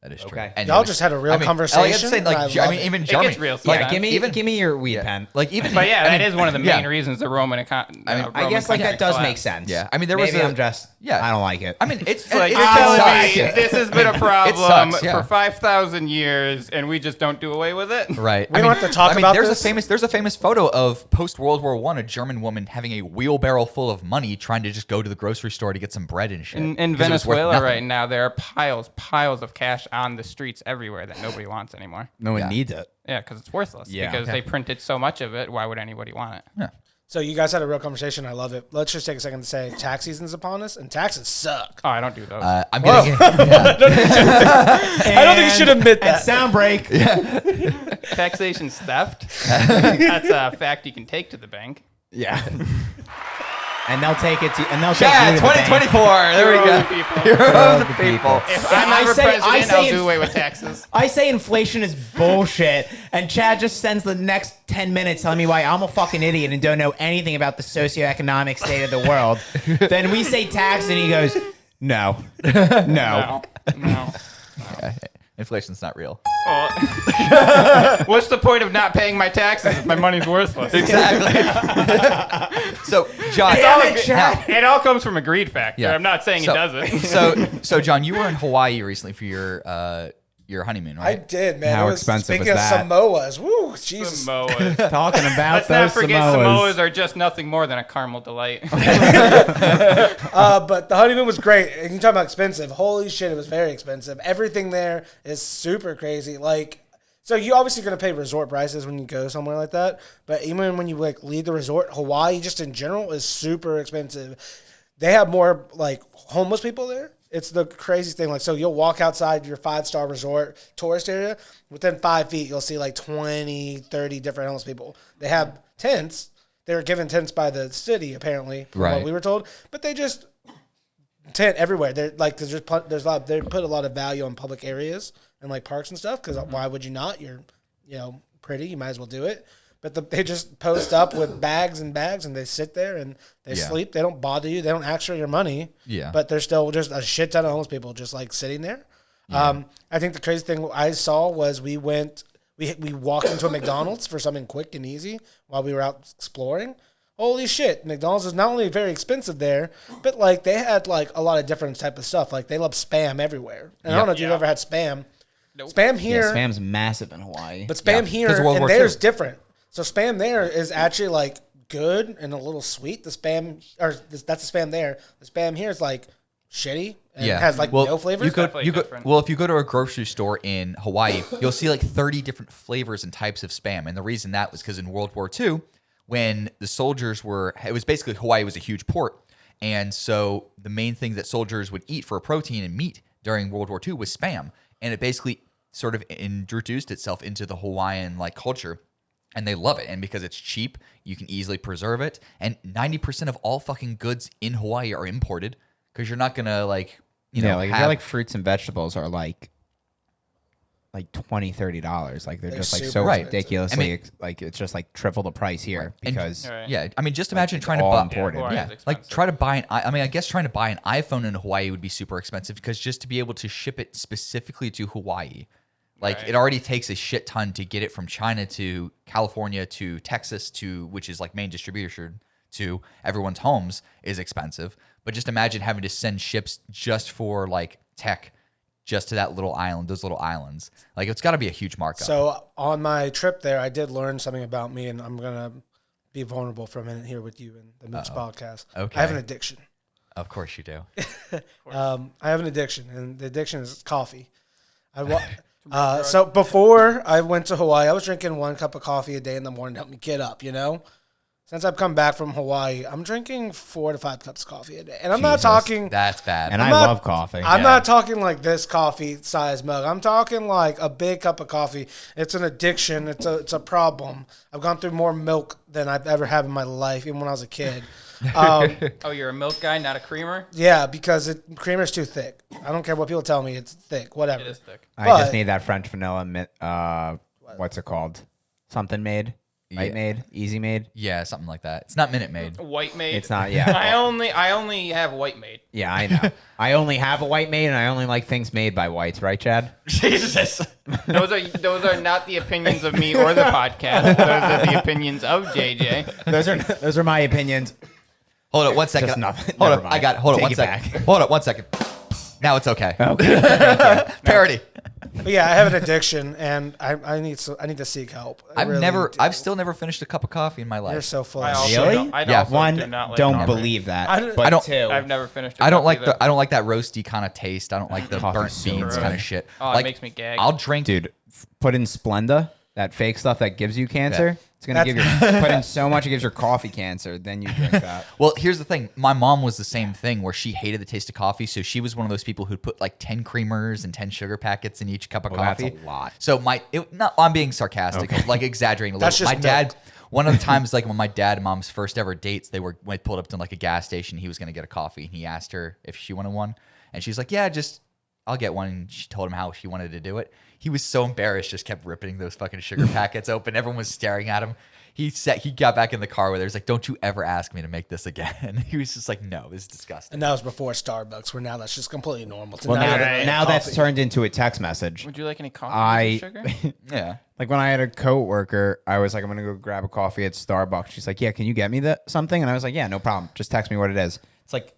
That is true. Okay. And Y'all it was- just had a real I mean, conversation, I was saying, like, and I I love mean, it. even It Germany. gets real like, sometimes. Give me your weed pen. like even. But yeah, I that mean, is one of the yeah. main reasons the Roman economy. I guess like that does make sense. Yeah. I mean, there was Maybe a- I'm just. yeah. I don't like it. I mean, it's Like, it you're sucks. telling me this has been a problem sucks, yeah. for 5,000 years, and we just don't do away with it? Right. We don't have to talk about there's this. there's a famous photo of post World War I, a German woman having a wheelbarrow full of money trying to just go to the grocery store to get some bread and shit. In because it was worth Venezuela nothing. right now, there are piles of cash on the streets everywhere that nobody wants anymore. no one yeah. needs it. Yeah, because it's worthless. Yeah. Because they printed so much of it. Why would anybody want it? Yeah. So you guys had a real conversation. I love it. Let's just take a second to say tax season's upon us, and taxes suck. Oh, I don't do those. I'm getting. I don't think you should admit And that. sound break. Taxation's theft. That's a fact you can take to the bank. Yeah. And they'll take it to. And they'll Chad, take you to the bank. 2024. There we Hero of go. the people. Hero of the people. If Yeah, I'm I ever say- president, I say I'll if- do away with taxes. I say inflation is bullshit, and Chad just spends the next 10 minutes telling me why I'm a fucking idiot and don't know anything about the socioeconomic state of the world. Then we say tax, and he goes, no. No. No. Inflation's not real. Well, what's the point of not paying my taxes if my money's worthless? Exactly. So, John, Damn it, Chad. It all comes from a greed factor. Yeah. I'm not saying so, it doesn't. so John, you were in Hawaii recently for your honeymoon, I right? did, man. How It was, expensive speaking was that? of Samoas, woo, Jesus. Samoas. Talking about Let's those not forget Samoas. Samoas are just nothing more than a caramel delight. But the honeymoon was great. And you talk about expensive. Holy shit, it was very expensive. Everything there is super crazy. Like, so you obviously going to pay resort prices when you go somewhere like that. But even when you like leave the resort, Hawaii just in general is super expensive. They have more like homeless people there. It's the craziest thing. Like, so you'll walk outside your 5-star resort tourist area. Within 5 feet, you'll see like 20, 30 different homeless people. They have tents. They were given tents by the city, apparently, from Right. what we were told. But they just tent everywhere. They're like, there's a lot. They put a lot of value on public areas and like parks and stuff. Because why would you not? You're, pretty. You might as well do it. But they just post up with bags and bags, and they sit there and they Yeah. sleep. They don't bother you. They don't ask for your money. Yeah. But there's still just a shit ton of homeless people just like sitting there. I think the crazy thing I saw was we walked into a McDonald's for something quick and easy while we were out exploring. Holy shit. McDonald's is not only very expensive there, but like they had like a lot of different type of stuff. Like they love Spam everywhere. And I don't know if you've Yeah. ever had Spam. Nope. Spam here. Yeah, Spam's massive in Hawaii. But Spam Yeah, here 'cause of World and War there's II. different. So Spam there is actually like good and a little sweet. The Spam, that's the Spam there. The Spam here is like shitty and has like no flavors. You go, Definitely different. well, if you go to a grocery store in Hawaii, you'll see like 30 different flavors and types of Spam. And the reason that was because in World War II, when the soldiers it was basically Hawaii was a huge port. And so the main thing that soldiers would eat for a protein and meat during World War II was Spam. And it basically sort of introduced itself into the Hawaiian like culture. And they love it. And because it's cheap, you can easily preserve it. And 90% of all fucking goods in Hawaii are imported because you're not going to like, you know, like I have, feel like fruits and vegetables are like like $20-$30. Like they're just like super so Right. ridiculously I mean- like it's just like triple the price here because Right. Yeah, I mean, just imagine it's trying to all buy. imported. Hawaii Yeah, is like expensive. try to buy an. I mean, I guess trying to buy an iPhone in Hawaii would be super expensive because just to be able to ship it specifically to Hawaii, like Right. it already takes a shit ton to get it from China to California to Texas to which is like main distribution to everyone's homes is expensive. But just imagine having to send ships just for like tech, just to that little island, those little islands. Like it's got to be a huge markup. So on my trip there, I did learn something about me, and I'm gonna be vulnerable for a minute here with you in the Mooks podcast. Okay. I have an addiction. Of course you do. I have an addiction, and the addiction is coffee. So before I went to Hawaii, I was drinking 1 cup of coffee a day in the morning to help me get up, you know? Since I've come back from Hawaii, I'm drinking 4 to 5 cups of coffee a day. And I'm not Jesus, talking... That's bad. and I'm I not- love coffee. I'm Yeah. not talking like this coffee size mug. I'm talking like a big cup of coffee. It's an addiction. It's a problem. I've gone through more milk than I've ever had in my life, even when I was a kid. Oh, you're a milk guy, not a creamer? Yeah, because creamer's too thick. I don't care what people tell me. It's thick. Whatever. It is thick. I just but- need that French vanilla what's it called? Something made? Light made? Easy made? Yeah, something like that. It's not Minute Maid. White made. It's not, yeah. I only have white made. Yeah, I know. I only have a white maid and I only like things made by whites, right, Chad? Jesus. Those are not the opinions of me or the podcast. Those are the opinions of JJ. Those are my opinions. Hold up 1 second. Just nothing. Hold Never up. mind. I got it. Hold up Take 1 it second. back. Hold up 1 second. Now it's okay. Okay. Parody. But yeah, I have an addiction, and I need to seek help. I really do. I've still never finished a cup of coffee in my life. You're so full I of also shit. Really? don't, I Yeah. also One, do not like don't coffee. believe that. I don't- but I don't- two, I've never finished. I don't cup like either. I don't like that roasty kind of taste. I don't like the Coffee's burnt so beans good. kind of shit. Oh, it like, makes me gag. I'll drink. dude, put in Splenda, that fake stuff that gives you cancer. Yeah. It's gonna give you put in so much it gives your coffee cancer. Then you drink that. Well, here's the thing. My mom was the same thing where she hated the taste of coffee, so she was one of those people who'd put like 10 creamers and 10 sugar packets in each cup of Well, that's coffee. a lot. So I'm being sarcastic, like exaggerating a little. That's just My dad, milk. one of the times, like when my dad and mom's first ever dates, they pulled up to like a gas station. He was gonna get a coffee, and he asked her if she wanted one, and she's like, "Yeah, I'll get one." And she told him how she wanted to do it. He was so embarrassed, just kept ripping those fucking sugar packets open. Everyone was staring at him. He got back in the car with her. He's like, "Don't you ever ask me to make this again." He was just like, "No, this is disgusting." And that was before Starbucks, where now that's just completely normal. Well, now, Right. now that's Coffee. turned into a text message. Would you like any coffee with sugar? Yeah. Like when I had a coworker, I was like, I'm gonna go grab a coffee at Starbucks. She's like, yeah, can you get me something? And I was like, yeah, no problem. Just text me what it is. It's like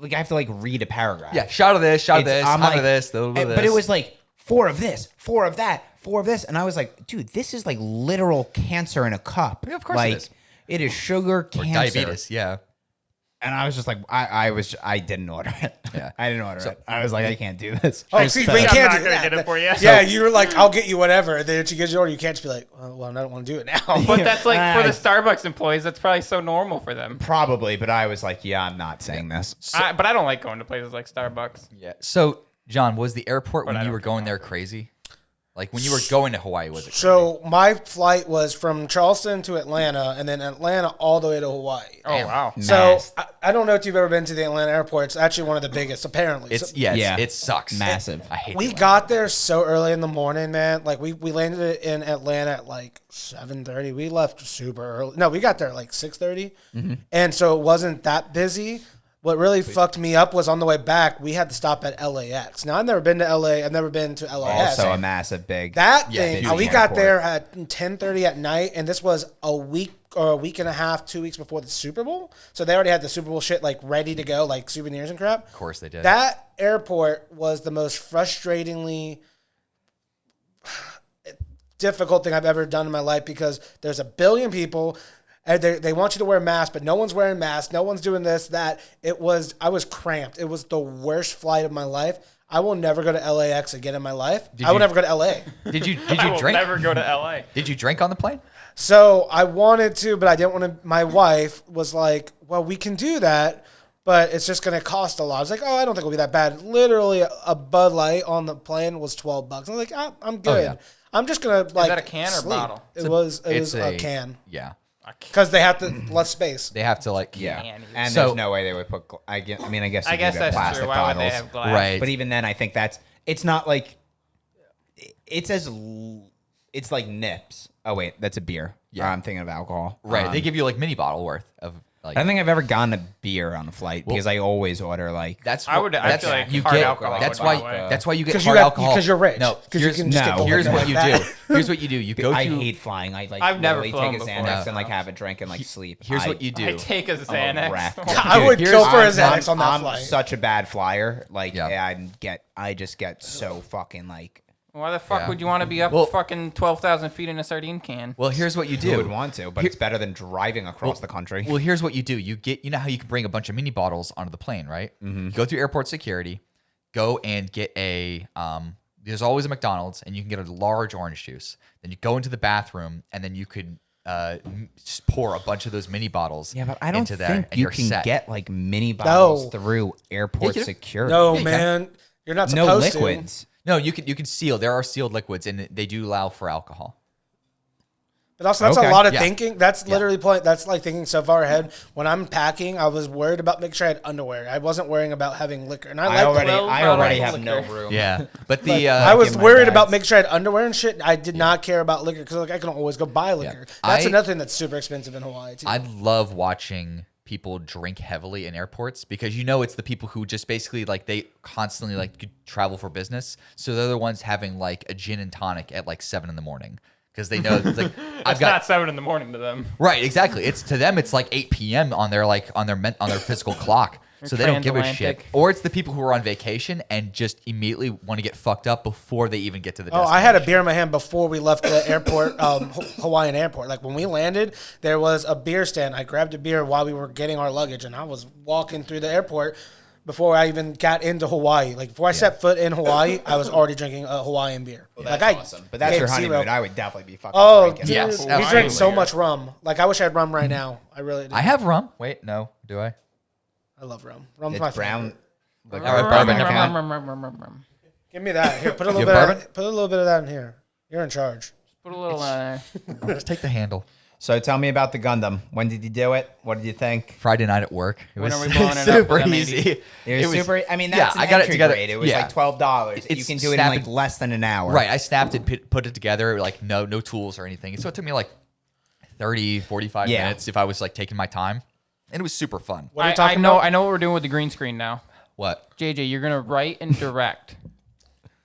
I have to like read a paragraph. Yeah, shot of this, shot of this, I'm out like- of this, little bit of this. But it was like 4 of this, 4 of that, 4 of this, and I was like, dude, this is like literal cancer in a cup. Yeah, of course it like, is. It is sugar or cancer. diabetes. Yeah. And I was just like, I didn't order it. Yeah. I didn't order it. I was like, I can't do this. Oh, see, but you I'm can't not do gonna that. get it for you. Yeah, you were like, I'll get you whatever. And then she gives you order. You can't just be like, well, I don't want to do it now. But that's like for the I- Starbucks employees. That's probably so normal for them. Probably, but I was like, yeah, I'm not saying this. But I don't like going to places like Starbucks. Yeah. So, John, was the airport But when I you don't were drink going there crazy? Like when you were going to Hawaii, was it crazy? So my flight was from Charleston to Atlanta, and then Atlanta all the way to Hawaii. Oh wow. So Mass. I don't know if you've ever been to the Atlanta airport. It's actually one of the biggest, apparently. It's So Yeah. it sucks. Massive. I hate we Atlanta. got there so early in the morning, man. Like we landed in Atlanta at like 7:30. We left super early. No, we got there at like 6:30, and so it wasn't that busy. What really fucked me up was on the way back, we had to stop at LAX. Now I've never been to LA. I've never been to LAX. Also a massive big. That Yeah, thing, huge we got airport. there at 10:30 at night, and this was a week or a week and a half, 2 weeks before the Super Bowl. So they already had the Super Bowl shit like ready to go, like souvenirs and crap. Of course they did. That airport was the most frustratingly difficult thing I've ever done in my life because there's a billion people. And they want you to wear a mask, but no one's wearing masks. No one's doing this, that. I was cramped. It was the worst flight of my life. I will never go to LAX again in my life. I will you- never go to LA. Did you I will drink? never go to LA. Did you drink on the plane? So I wanted to, but I didn't want to. My wife was like, well, we can do that, but it's just going to cost a lot. I was like, oh, I don't think it'll be that bad. Literally, a Bud Light on the plane was $12. I was like, I'm good. yeah. I'm just going to like. that a can or sleep. bottle? It was a can. Yeah. Because they have to less space. They have to like Yeah, Man, and So- there's no way they would put. I guess you I could guess get that's plastic true. Why would bottles. they have glass? Right. But even then, I think it's not like it's like nips. Oh wait, that's a beer. Yeah. I'm thinking of alcohol. Right. They give you like mini bottle worth of like. I don't think I've ever gotten a beer on a flight because I always order like. That's I would. I that's, feel like you hard get. alcohol. That's would why. be the way. That's why you get Because hard alcohol. because you're rich. No. 'Cause you Here's, can just get the here's liquor what you like do. that. Here's what you do. You go I to. hate flying. I like. I've never literally take flown a before, Xanax so. and like have a drink and like sleep. Here's what you do. I take a Xanax. wreck. I would here's- kill for a I'm- Xanax on that I'm flight. such a bad flyer. Like, Yeah. I just get so fucking like. Why the fuck Yeah. would you want to be up Well- fucking 12,000 feet in a sardine can? Well, here's what you Who do. would want to? But it's better than driving across the country. Well, here's what you do. You get, you know how you can bring a bunch of mini bottles onto the plane, right? You go through airport security, go and get a, there's always a McDonald's, and you can get a large orange juice. Then you go into the bathroom, and then you could just pour a bunch of those mini bottles Yeah, but I don't into there, think and you you're can set. get like mini bottles No. through airport Yeah, you- security. No, you man, you're not no supposed liquids. No, you can seal. There are sealed liquids, and they do allow for alcohol. to. But also, that's Okay. a lot of Yeah. thinking. That's literally that's like thinking so far ahead. When I'm packing, I was worried about making sure I had underwear. I wasn't worrying about having liquor, and I already Well, have liquor. no room. Yeah, but But the I was in my worried bags. about making sure I had underwear and shit. I did not care about liquor because like I can always go buy liquor. That's I- another thing that's super expensive in Hawaii too. I love watching people drink heavily in airports because you know it's the people who just basically like they constantly like travel for business, so they're the ones having like a gin and tonic at like 7 a.m. because they know it's like I've It's got not 7 in the morning to them. right exactly. It's to them it's like 8 p.m. on their like on their physical clock, so they don't give a shit. transatlantic. Or it's the people who are on vacation and just immediately want to get fucked up before they even get to the. Oh, I had a beer in my hand before we left the airport, Hawaiian airport. Like when we landed, there was a beer stand. I grabbed a beer while we were getting our luggage, and I was walking through the airport before I even got into Hawaii. Like before I set foot in Hawaii, I was already drinking a Hawaiian beer. That's like awesome. But that's gave your zero- honeymoon. I would definitely be fucking Oh, drinking. dude, Yes, we absolutely. drink so much rum. Like I wish I had rum right now. I really do. I have rum. Wait, no, do I? I love rum. Rum's It's my brown. favorite. Like, All right, bourbon account. Give me that. Here, put a little You bit. have bourbon? Put a little bit of that in here. You're in charge. Put a little Just take the handle. So tell me about the Gundam. When did you do it? What did you think? Friday night at work. It When was are we blowing it up super with them easy. It was super. I mean, that's yeah, an I got it entry together. grade. It was Yeah. like $12. You It's can do it in like snapping- less than an hour. Right, I snapped it, put it together, like no tools or anything. So it took me like 30, 45 Yeah. minutes if I was like taking my time. And it was super fun. What are you I talking know. about? I know what we're doing with the green screen now. What? JJ, you're gonna write and direct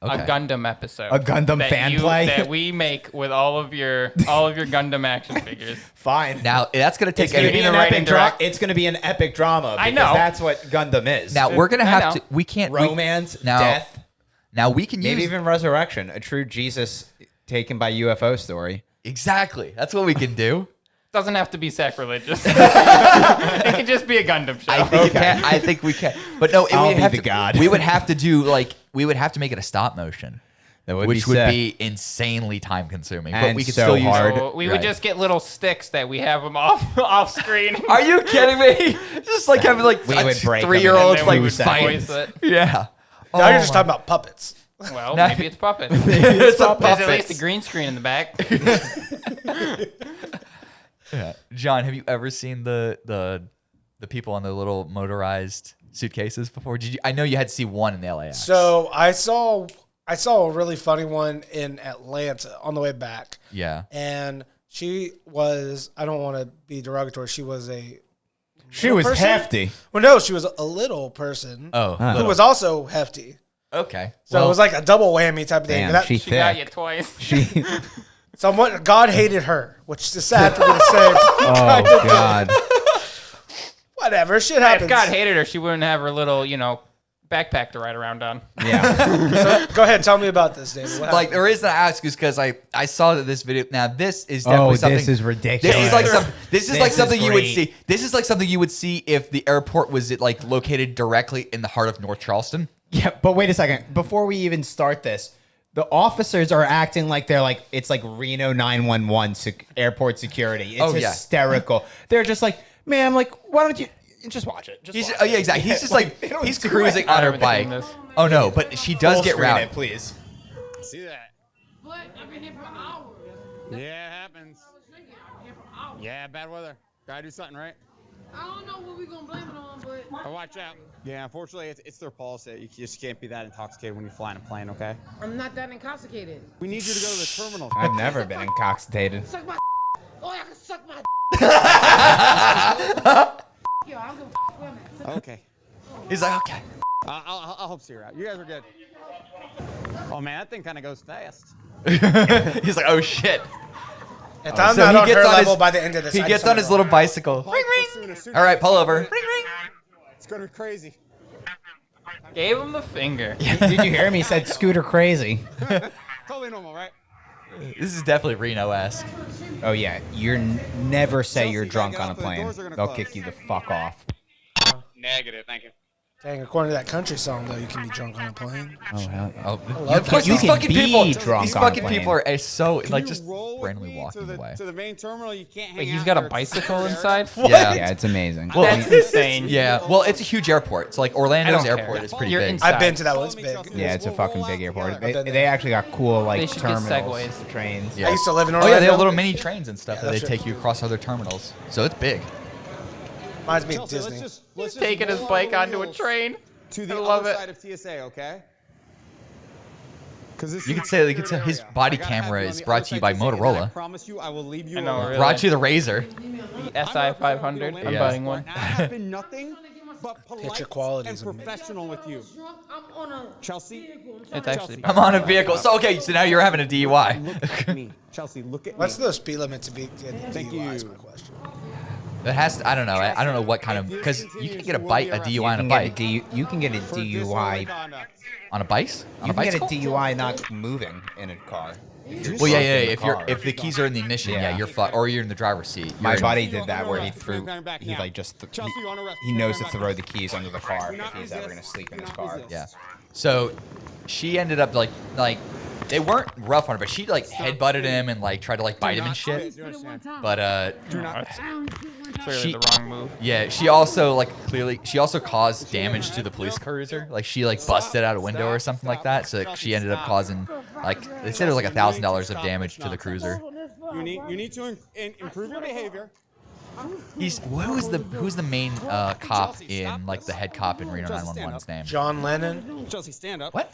Okay. a Gundam episode. A Gundam that fan play? that we make with all of your Gundam action figures. Fine. Now that's gonna take It's gonna You're be gonna an write epic and drama. direct? It's gonna be an epic drama. I because know. That's what Gundam is. now we're gonna I have know. to. We can't. romance, now, death, Now we can maybe use even resurrection. A true Jesus taken by UFO story. exactly. That's what we can do. Doesn't have to be sacrilegious. It could just be a Gundam show. I think it can. I think we can. But no, I'll would be have the to, god. We would have to do like we would have to make it a stop motion, That would which be would sick. be insanely time consuming. But And we could so still use hard. So we would Right. just get little sticks that we have them off screen. Are you kidding me? Just like having like We would break them 3-year-olds and then like we would fighting. voice it. Yeah. Now you're just talking about puppets. Well, No. maybe it's puppets. It's a There's at least puppets. a green screen in the back. Yeah. John, have you ever seen the people on the little motorized suitcases before? Did you? I know you had to see one in the LAX. So I saw a really funny one in Atlanta on the way back, yeah. and she was. I don't want to be derogatory. She was a. She was person? hefty. Well, no, she was a little person Oh. Huh. who little. was also hefty. Okay. So it was like a double whammy type of thing. Damn, That- she She got you thick. twice. She. someone God hated her, which is sad for me to say. Oh God. Whatever, shit If happens. God hated her, she wouldn't have her little, backpack to ride around on. Yeah. Go ahead, tell me about this, David. What Like happened? the reason I ask is because I saw that this video. Now this is definitely Oh, something. this is ridiculous. This is like some. This is This like is something you would great. see. This is like something you would see if the airport was like located directly in the heart of North Charleston. Yeah, but wait a second. Before we even start this, the officers are acting like they're like it's like Reno 911 airport security. It's Oh, yeah. hysterical. They're just like, ma'am, like, why don't you just watch it? Just He's, watch oh yeah, exactly. He's just like they don't he's do cruising it. on I her haven't bike. seen this. Oh no, but she does Full get screen round. it, please. See that? But I've been here for hours. Yeah, it happens. I was thinking, I'm here for hours. Yeah, bad weather. Gotta do something, right? I don't know what we're gonna blame it on, but Watch out. Yeah, unfortunately, it's their policy. You just can't be that intoxicated when you fly in a plane, okay? I'm not that intoxicated. We need you to go to the terminal. I've never been intoxicated. Suck my. Oh, I can suck my. Yo, I'm gonna women. Okay. He's like, okay. I'll help steer out. You guys are good. Oh, man, that thing kind of goes fast. He's like, oh shit. If I'm So not he on gets her on level his- by the end of this, He I gets just on his wanna little bicycle. Ring, ring. All right, pull over. Ring, ring. It's going to be crazy. Gave him the finger. Did you hear him? He said scooter crazy. Totally normal, right? This is definitely Reno-esque. Oh yeah, never say Chelsea, you're back drunk it on a up, the plane. doors are gonna They'll close. kick you the fuck off. Negative, thank you. Dang, according to that country song, though, you can be drunk on a plane. Oh hell. Oh, love that these song. fucking You can people. be drunk These on a fucking plane. people are so Can like you just roll with randomly me walking away. to the main terminal. You can't hang Wait, he's out got a there. bicycle inside? Yeah. Yeah, it's amazing. Well, That's insane. yeah. Well, it's a huge airport. So like Orlando's I don't airport care. is pretty You're big. inside. I've been to that one. Follow It's me, big. Chelsea. Yeah, it's a We'll fucking roll big out airport. together. They actually got cool They like should get terminals, segways. trains. Yeah. I used to live in Oh Orlando. yeah, they have little mini trains and stuff Yeah, that they that's take true. you across other terminals. So it's big. Reminds me of Chelsea, Disney. let's He's just taking his roll bike the onto a wheels train. to the I love other it. side of TSA, okay? Because You could say his body camera is brought to you by Motorola. I promise you, I will leave you I know, alone. really. Brought you the Razor. The SI 500. I'm Yeah. buying one. I have been nothing but polite Picture quality and is amazing. professional with you. Drunk, I'm on a Chelsea, vehicle. I'm It's trying actually I'm on a vehicle. So okay, so now you're having a DUI. look at me. Chelsea, look at What's me. the speed limit to be getting Thank DUI is you. my question. It has to, I don't know. I don't know what kind of because you can get a bike, a DUI on a bike. You can get a For DUI. disorderly conduct. On a bike? On You a can get a bicycle? DUI not moving in a car. Well, yeah, yeah. in the If you're car. if the keys are in the ignition, yeah, Yeah. you're fucked, or you're in the driver's seat. My You're in- buddy did that where he You're threw. going back He now. like just Chelsea, you're on arrest. he You're knows going to back throw now. the keys under the car Do not if he's ever gonna resist. sleep in Do his not car. resist. Yeah. So she ended up like they weren't rough on her, but she like headbutted him and like tried to like bite him and shit. You understand? But That's clearly She- the wrong move. yeah, she also like clearly she also caused damage to the police cruiser. Like she like busted out a window or something like that. So like, she ended up causing like they said it was like $1,000 of damage to the cruiser. You need to improve your behavior. Who's the main cop in like the head cop in Reno 911's name? John Lennon. Chelsea, stand up. What?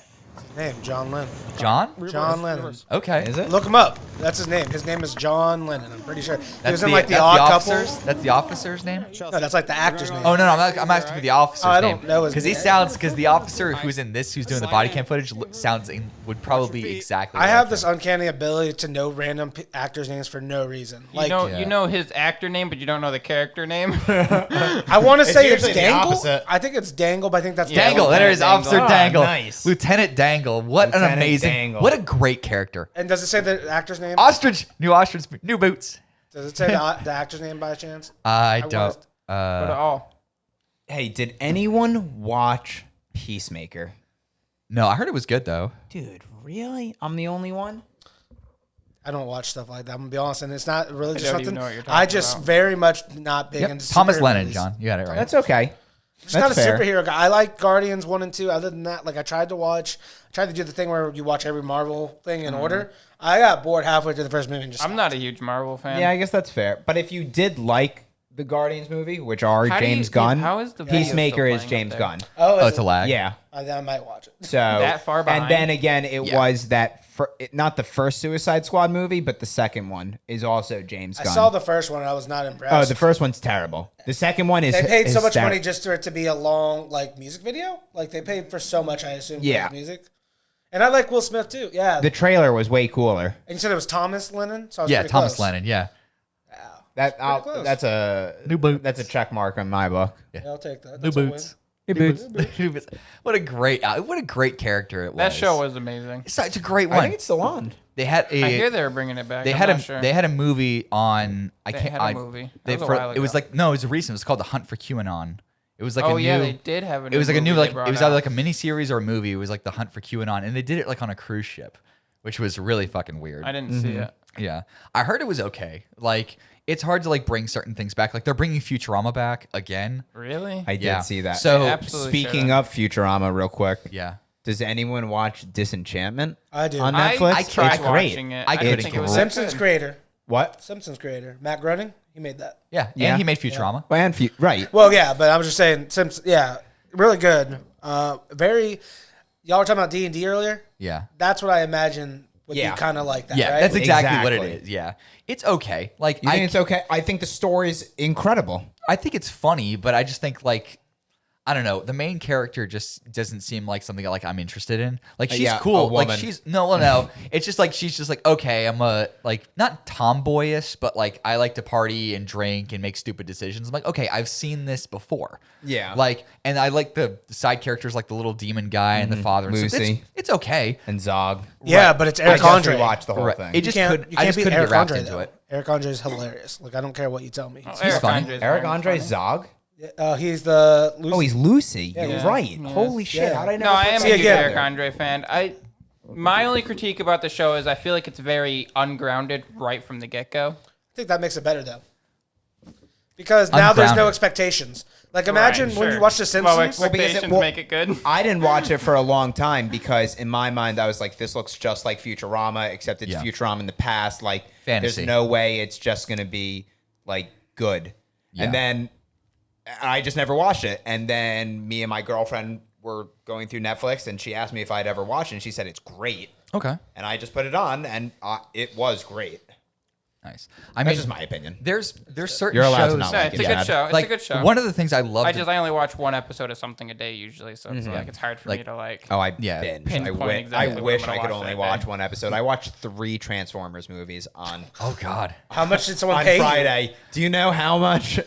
Name John Lennon. John? John Lennon. Okay. Is it? Look him up. That's his name. His name is John Lennon. I'm pretty sure. He That's was in like the that's Odd officer's. Couple. That's the officer's name. Chelsea, No, that's like the actor's name. Oh no, no, I'm asking for the officer's I name. don't know his Because he name. sounds because the officer who's in this, who's doing the body cam footage, would probably be exactly. I like have him. this uncanny ability to know random actors' names for no reason. You Like know, Yeah. you know his actor name, but you don't know the character name. I want to say it's usually the Dangle. opposite. I think it's Dangle, but I think that's Dangle. Lieutenant There is Officer Dangle. Dangle. nice. Lieutenant Dangle. What an Lieutenant amazing. Dangle. What a great character. And does it say the actor's name? Ostrich. New boots. Does it say the actor's name by chance? I want don't. to- Go to all. Hey, did anyone watch Peacemaker? No, I heard it was good though. Dude, really? I'm the only one? I don't watch stuff like that. I'm gonna be honest, and it's not really just don't even something. know what you're I talking just about. very much not big Yep. into Thomas superhero Lennon, movies. John. You got it right. That's okay. Just not a That's fair. superhero guy. I like Guardians 1 and 2. Other than that, like I tried to do the thing where you watch every Marvel thing in order. I got bored halfway through the first movie and just I'm not a huge Marvel fan. Yeah, I guess that's fair. But if you did like the Guardians movie, which are How do you- James Gunn, how is the video Peacemaker still is playing up James there? Gunn. Oh, It's a lag. Yeah. I might watch it. So That far And behind? then again, it Yeah. was that not the first Suicide Squad movie, but the second one is also James I Gunn. saw the first one and I was not impressed. Oh, the first one's terrible. The second one is They paid so much hysterical. money just for it to be a long like music video. Like they paid for so much, I assume. Yeah. For his music. And I like Will Smith too. Yeah. The trailer was way cooler. And you said it was Thomas Lennon. So I was Yeah, pretty Thomas close. Lennon. Yeah. close. That's a New boots. That's a check mark on my book. Yeah, I'll take that. New That's a win. boots. New boots. New boots. What a great character it was. That show was amazing. It's such a great I one. think it's still on. They had a. I hear they're bringing it back. They I'm had not a sure. they had a movie on. I They can't. had a I- movie. They, That was a for- while it was ago. like no, it was recent. It was called The Hunt for QAnon. It was like Oh a yeah, new. they did have a It was like a new movie they like brought it was out. either like a mini series or a movie. It was like The Hunt for QAnon, and they did it like on a cruise ship, which was really fucking weird. I didn't see it. Yeah, I heard it was okay. Like it's hard to like bring certain things back. Like they're bringing Futurama back again. Really? I did Yeah. see that. So absolutely speaking sure. of Futurama, real quick, yeah, does anyone watch Disenchantment? I do. On I Netflix. tried It's great. watching it. I I didn't couldn't think it was get that Simpsons good. creator. What? Simpsons creator. Matt Groening. He made that. Yeah, Yeah. and he made Futurama. Right. Well, yeah, but I was just saying, really good. Very. Y'all were talking about D&D earlier. Yeah. That's what I imagine would Yeah. be kind of like that. Yeah, right? that's exactly what it Exactly. is. Yeah, it's okay. Like You think it's okay? I think the story's incredible. I think it's funny, but I just think like I don't know. The main character just doesn't seem like something like I'm interested in. Like she's yeah, cool. a woman. Like she's no. It's just like she's just like okay. I'm a like not tomboyish, but like I like to party and drink and make stupid decisions. I'm like okay, I've seen this before. Yeah. Like and I like the side characters like the little demon guy and the father. And stuff. Lucy. It's okay. And Zog. Yeah, but it's Eric I Andre. just watched the whole Right. thing. It just You couldn't. I can't just beat couldn't Eric get wrapped Andre, into though. it. Eric Andre is hilarious. Like I don't care what you tell me. He's funny. Eric Andre Zog? He's the Lucy. Oh, he's Lucy. You're yeah. right. Holy shit. Yeah. How did I No, I am a See, huge again- Eric Andre fan. My only critique about the show is I feel like it's very ungrounded right from the get-go. I think that makes it better though, because now there's no Ungrounded. expectations. Like imagine Right, when sure. you watch The Simpsons. Well, because expectations it- make it good. I didn't watch it for a long time because in my mind I was like, this looks just like Futurama, except it's Yeah. Futurama in the past. Like, Fantasy. there's no way it's just gonna be like good. Yeah. And then I just never watched it. And then me and my girlfriend were going through Netflix, and she asked me if I'd ever watched it, and she said it's great. Okay. And I just put it on, and it was great. Nice. I That's mean, just my opinion. there's certain You're allowed to shows. not No, like it's it, a good Chad. show. It's like a good show. one of the things I love. I only watch one episode of something a day usually, so it's like it's hard for me Like- to like. Oh, I Yeah. binge. Pinpoint I exactly what wish I'm I gonna could watch only that watch day. one episode. I watched 3 Transformers movies on Oh God. How much did someone on pay you? Friday. Do you know how much?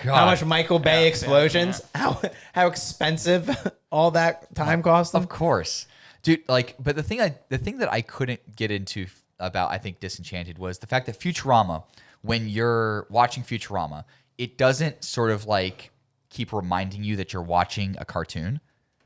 How much Michael Bay explosions? How expensive all that time cost them? Of course, dude. Like, but the thing that I couldn't get into about I think Disenchanted was the fact that Futurama, when you're watching Futurama, it doesn't sort of like keep reminding you that you're watching a cartoon.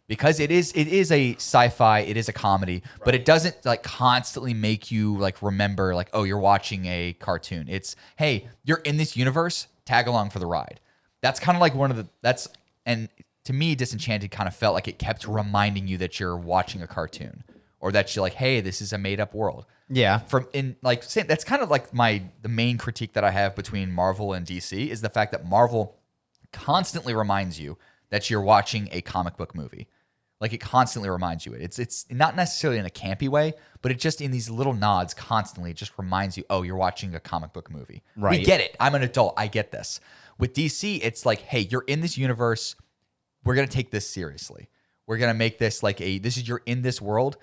Because it is a sci-fi, it is a comedy, but it doesn't like constantly make you like remember like, oh, you're watching a cartoon. It's, hey, you're in this universe, tag along for the ride. That's kind of like and to me, Disenchanted kind of felt like it kept reminding you that you're watching a cartoon, or that you're like, hey, this is a made up world. Yeah. That's kind of like the main critique that I have between Marvel and DC is the fact that Marvel constantly reminds you that you're watching a comic book movie. Like it constantly reminds you it. It's not necessarily in a campy way, but it just in these little nods constantly just reminds you, oh, you're watching a comic book movie. Right. We get it. I'm an adult. I get this. With DC, it's like, hey, you're in this universe. We're gonna take this seriously. We're gonna make this like you're in this world.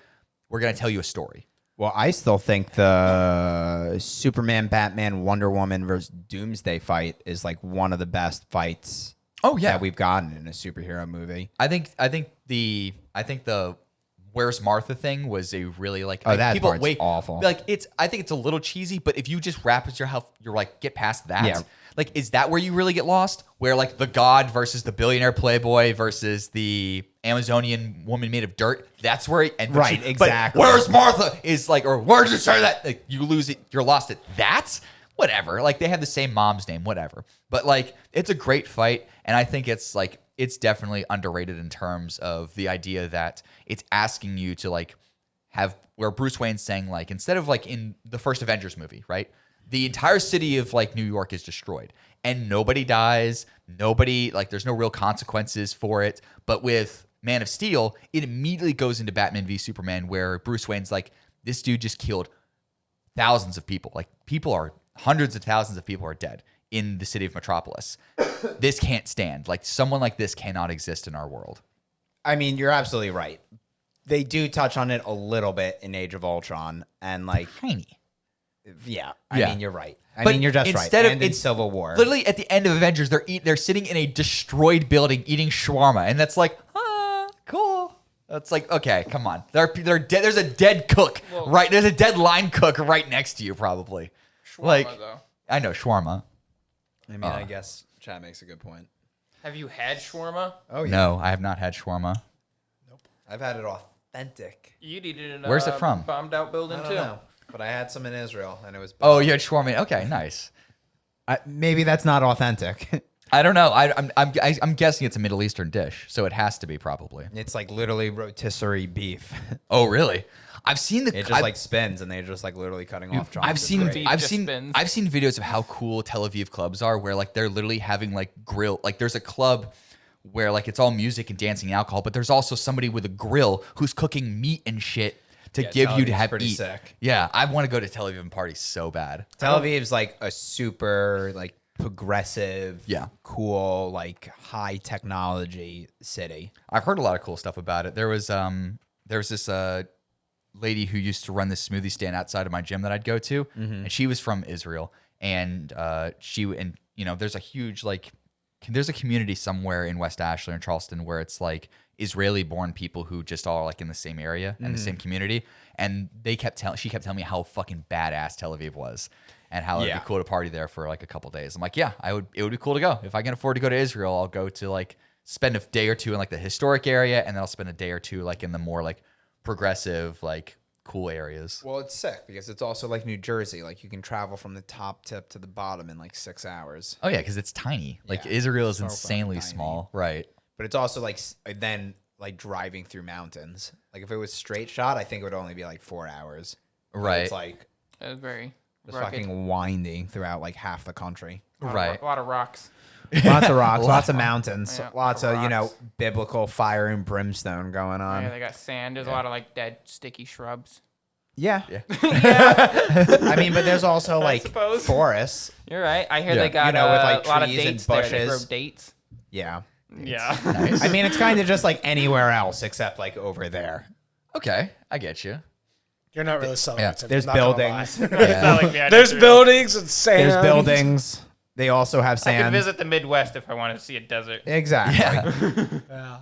We're gonna tell you a story. Well, I still think the Superman, Batman, Wonder Woman versus Doomsday fight is like one of the best fights that we've gotten in a superhero movie. I think the Where's Martha thing was a really like that part's awful. Like I think it's a little cheesy, but if you just wrap it you're like get past that. Yeah. Like is that where you really get lost? Where like the god versus the billionaire playboy versus the Amazonian woman made of dirt? That's where Right, exactly. But Where's Martha is like, or where's you say that? Like you lose it, you're lost at that. Whatever. Like they have the same mom's name, whatever. But like it's a great fight, and I think it's definitely underrated in terms of the idea that it's asking you to like have where Bruce Wayne's saying like instead of like in the first Avengers movie, right? The entire city of like New York is destroyed and nobody dies. Nobody like there's no real consequences for it. But with Man of Steel, it immediately goes into Batman v Superman where Bruce Wayne's like, this dude just killed thousands of people. Like hundreds of thousands of people are dead in the city of Metropolis. This can't stand. Like someone like this cannot exist in our world. I mean, you're absolutely right. They do touch on it a little bit in Age of Ultron, and like, Tiny. yeah, Yeah. I mean, you're right. I But mean, you're just right. instead of- And in it's Civil War, Literally at the end of Avengers, they're sitting in a destroyed building eating shawarma, and that's like, cool. That's like, okay, come on. They're dead. There's a dead cook right. There's a dead line cook right next to you, probably. Shawarma, though. I know shawarma. I mean, I guess Chad makes a good point. Have you had shawarma? Oh yeah, No, I have not had shawarma. I've had it authentic. You'd eat it in a Where's it from? bombed out building I too. don't know, but I had some in Israel, and it was. Oh, you had shawarma. Okay, nice. maybe that's not authentic. I don't know. I'm guessing it's a Middle Eastern dish, so it has to be probably. It's like literally rotisserie beef. Oh, really? I've seen the. It just like spins, and they're just like literally cutting off chunks. I've seen Beef I've just seen spins. I've seen videos of how cool Tel Aviv clubs are, where like they're literally having like grill. Like there's a club where like it's all music and dancing and alcohol, but there's also somebody with a grill who's cooking meat and shit to Yeah, give Tel you to Aviv's have pretty eat. sick. Yeah, I want to go to Tel Aviv and party so bad. Tel Aviv's like a super like progressive, Yeah. cool, like high technology city. I've heard a lot of cool stuff about it. There was this lady who used to run this smoothie stand outside of my gym that I'd go to, and she was from Israel, and there's a huge there's a community somewhere in West Ashland and Charleston where it's like Israeli-born people who just all are like in the same area and the same community, and she kept telling me how fucking badass Tel Aviv was. And how it'd Yeah. be cool to party there for like a couple days. I'm like, yeah, it would be cool to go. If I can afford to go to Israel, I'll go to like spend a day or two in like the historic area, and then I'll spend a day or two like in the more like progressive, like cool areas. Well, it's sick because it's also like New Jersey. Like you can travel from the top tip to the bottom in like 6 hours. Oh yeah, because it's tiny. Like Yeah, Israel is so fucking insanely tiny. small, right? But it's also like then like driving through mountains. Like if it was straight shot, I think it would only be like 4 hours. But Right. It's like It was very just rugged. fucking winding throughout like half the country. Right. A lot of rocks. Lots of rocks, lots of mountains, Yeah, lots of, rocks. biblical fire and brimstone going on. Yeah, they got sand. There's a lot of like dead, sticky shrubs. Yeah. Yeah. I mean, but there's also like suppose. forests. You're right. I hear Yeah. they got with, like, a lot of trees and dates there. They grow bushes. dates. Yeah. Yeah. Nice. I mean, it's kind of just like anywhere else except like over there. Okay, I get you. You're not really selling Yeah. it to me, There's I'm not gonna buildings. lie. It's not like me, I There's just- buildings and sand. There's buildings. They also have I could sand. visit the Midwest if I wanted to see a desert. Exactly. Yeah.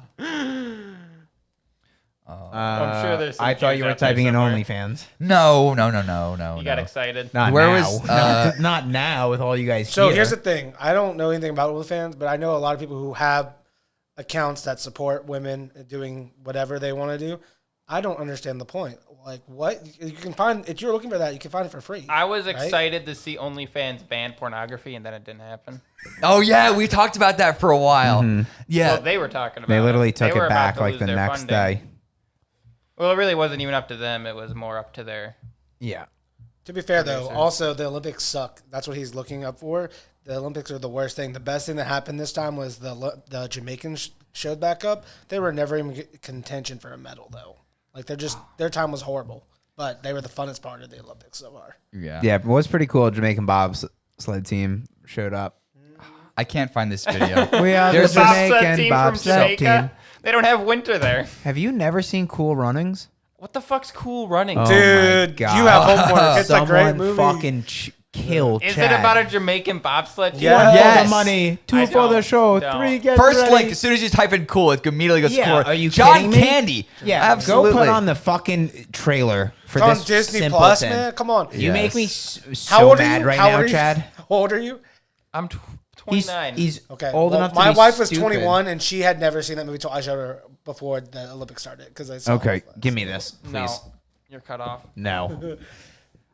I'm sure there's some I thought Jews you were out there typing in somewhere. OnlyFans. No. You got excited. Not Where now. was, not now with all you guys So here. here's the thing. I don't know anything about OnlyFans, but I know a lot of people who have accounts that support women doing whatever they want to do. I don't understand the point. Like, what? You can find, if you're looking for that, you can find it for free. I was right? excited to see OnlyFans ban pornography, and then it didn't happen. Oh yeah, we talked about that for a while. Yeah. Well, they were talking about They literally it. took They were it about back to like lose the their next funding. day. Well, it really wasn't even up to them. It was more up to their... Yeah. To be fair, though, also the Olympics suck. That's what he's looking up for. The Olympics are the worst thing. The best thing that happened this time was the Jamaicans showed back up. They were never even contention for a medal, though. Like their time was horrible, but they were the funnest part of the Olympics so far. Yeah. Yeah, it was pretty cool. Jamaican bobsled team showed up. I can't find this video. We are There's the this- Bobsled Jamaican team from bobsled Jamaica. team. They don't have winter there. Have you never seen Cool Runnings? What the fuck's cool running? Oh, Dude, my God. you have homework. It's Someone a great movie. fucking kill Is Chad. it about a Jamaican bobsled team? Yeah. One Yes. for the money, two I for the don't. show, Don't. three get First ready. link, as soon as you type in cool, it immediately goes Yeah, cool. are you John kidding me? Candy. Yeah, Absolutely. go put on the fucking trailer for It's on this Disney simpleton. Plus, man. Come on. You make me Yes. so mad right now, Chad. How old are you? I'm He's 29. okay. Old well, enough to my be wife was stupid. 21, and she had never seen that movie until I showed her before the Olympics started. Because I saw Okay, it. give me this, please. No, you're cut off. No.